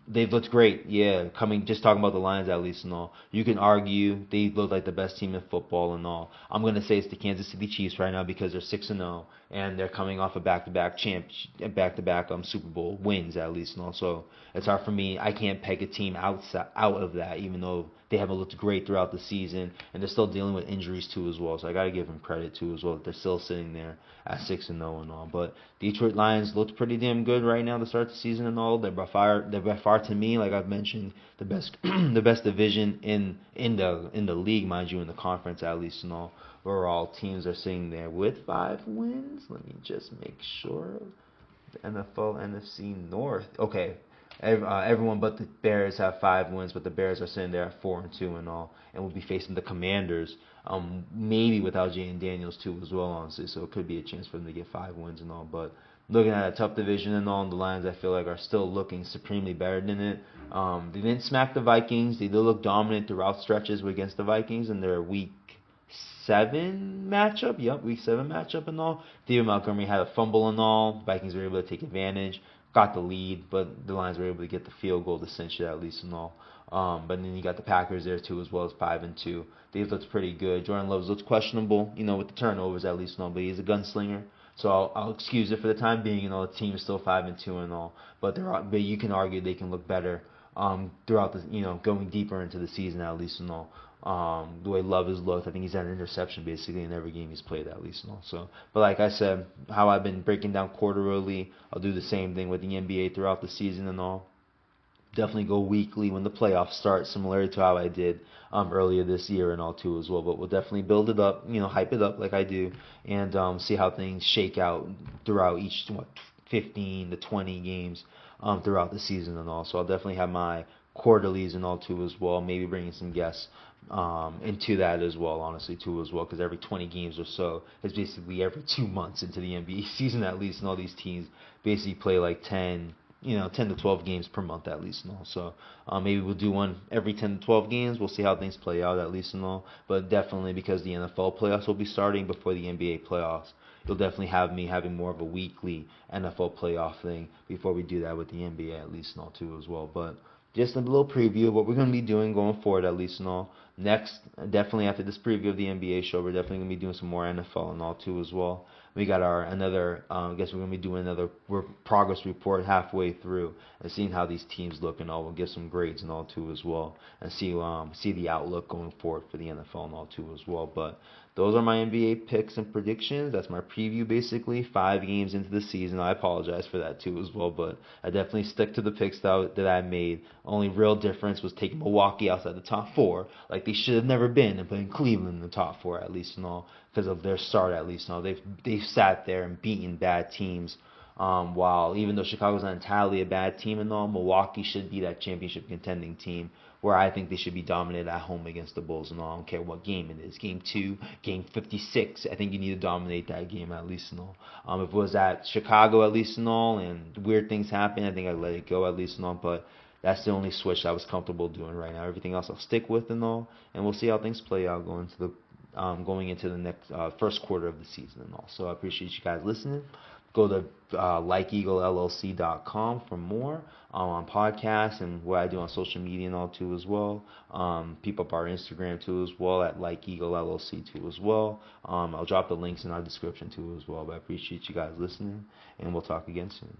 they've looked great. Yeah, just talking about the Lions at least and all. You can argue they look like the best team in football and all. I'm gonna say it's the Kansas City Chiefs right now because they're 6-0 and they're coming off a back-to-back Super Bowl wins at least and all. So it's hard for me. I can't peg a team out of that, even though they haven't looked great throughout the season, and they're still dealing with injuries too as well. So I got to give them credit too as well that they're still sitting there at 6-0 and all. But Detroit Lions looked pretty damn good right now to start the season and all. They're by far to me, like I've mentioned, the best the best division in the league, mind you, in the conference at least and all. Where all teams are sitting there with 5 wins. Let me just make sure. The NFL NFC North. Okay. Everyone but the Bears have 5 wins, but the Bears are sitting there at 4-2 and all, and will be facing the Commanders, maybe without Jaden Daniels too as well, honestly. So it could be a chance for them to get 5 wins and all. But looking at a tough division and all, and the Lions I feel like are still looking supremely better than it. They didn't smack the Vikings. They did look dominant throughout stretches against the Vikings in their Week 7 matchup. Yep, Week 7 matchup and all. David Montgomery had a fumble and all. Vikings were able to take advantage. Got the lead, but the Lions were able to get the field goal to cinch it at least and all. But then you got the Packers there too as well as 5-2. They looked pretty good. Jordan Love looks questionable, with the turnovers at least and all, but he's a gunslinger. So I'll excuse it for the time being. The team is still 5-2 and all, but you can argue they can look better throughout the going deeper into the season at least and all. The way Love has looked, I think he's had an interception basically in every game he's played at least and all. So, but like I said, how I've been breaking down quarterly, I'll do the same thing with the NBA throughout the season and all. Definitely go weekly when the playoffs start, similar to how I did earlier this year and all too as well. But we'll definitely build it up, hype it up like I do, and see how things shake out throughout each 15 to 20 games throughout the season and all. So I'll definitely have my quarterlies and all too as well. Maybe bringing some guests into that as well, honestly too as well, because every 20 games or so is basically every 2 months into the NBA season at least, and all these teams basically play like 10 to 12 games per month at least and all. So maybe we'll do one every 10 to 12 games. We'll see how things play out at least and all. But definitely because the NFL playoffs will be starting before the NBA playoffs, you'll definitely have me having more of a weekly NFL playoff thing before we do that with the NBA at least and all too as well. But just a little preview of what we're going to be doing going forward, at least and all. Next, definitely after this preview of the NBA show, we're definitely going to be doing some more NFL and all too as well. We got our another, I guess we're going to be doing another progress report halfway through and seeing how these teams look and all. We'll get some grades and all too as well, and see the outlook going forward for the NFL and all too as well. But those are my NBA picks and predictions. That's my preview basically. 5 games into the season. I apologize for that too as well, but I definitely stick to the picks that I made. Only real difference was taking Milwaukee outside the top 4, like they should have never been, and putting Cleveland in the top 4 at least and all, because of their start at least and all. They've sat there and beaten bad teams. While even though Chicago's not entirely a bad team and all, Milwaukee should be that championship contending team where I think they should be dominated at home against the Bulls and all. I don't care what game it is. Game 2, game 56. I think you need to dominate that game at least and all. If it was at Chicago at least and all, and weird things happen, I think I'd let it go at least and all. But that's the only switch I was comfortable doing right now. Everything else I'll stick with and all, and we'll see how things play out going into the next first quarter of the season and all. So I appreciate you guys listening. Go to likeeaglellc.com for more on podcasts and what I do on social media and all too as well. Peep up our Instagram too as well at likeeaglellc too as well. I'll drop the links in our description too as well. But I appreciate you guys listening, and we'll talk again soon.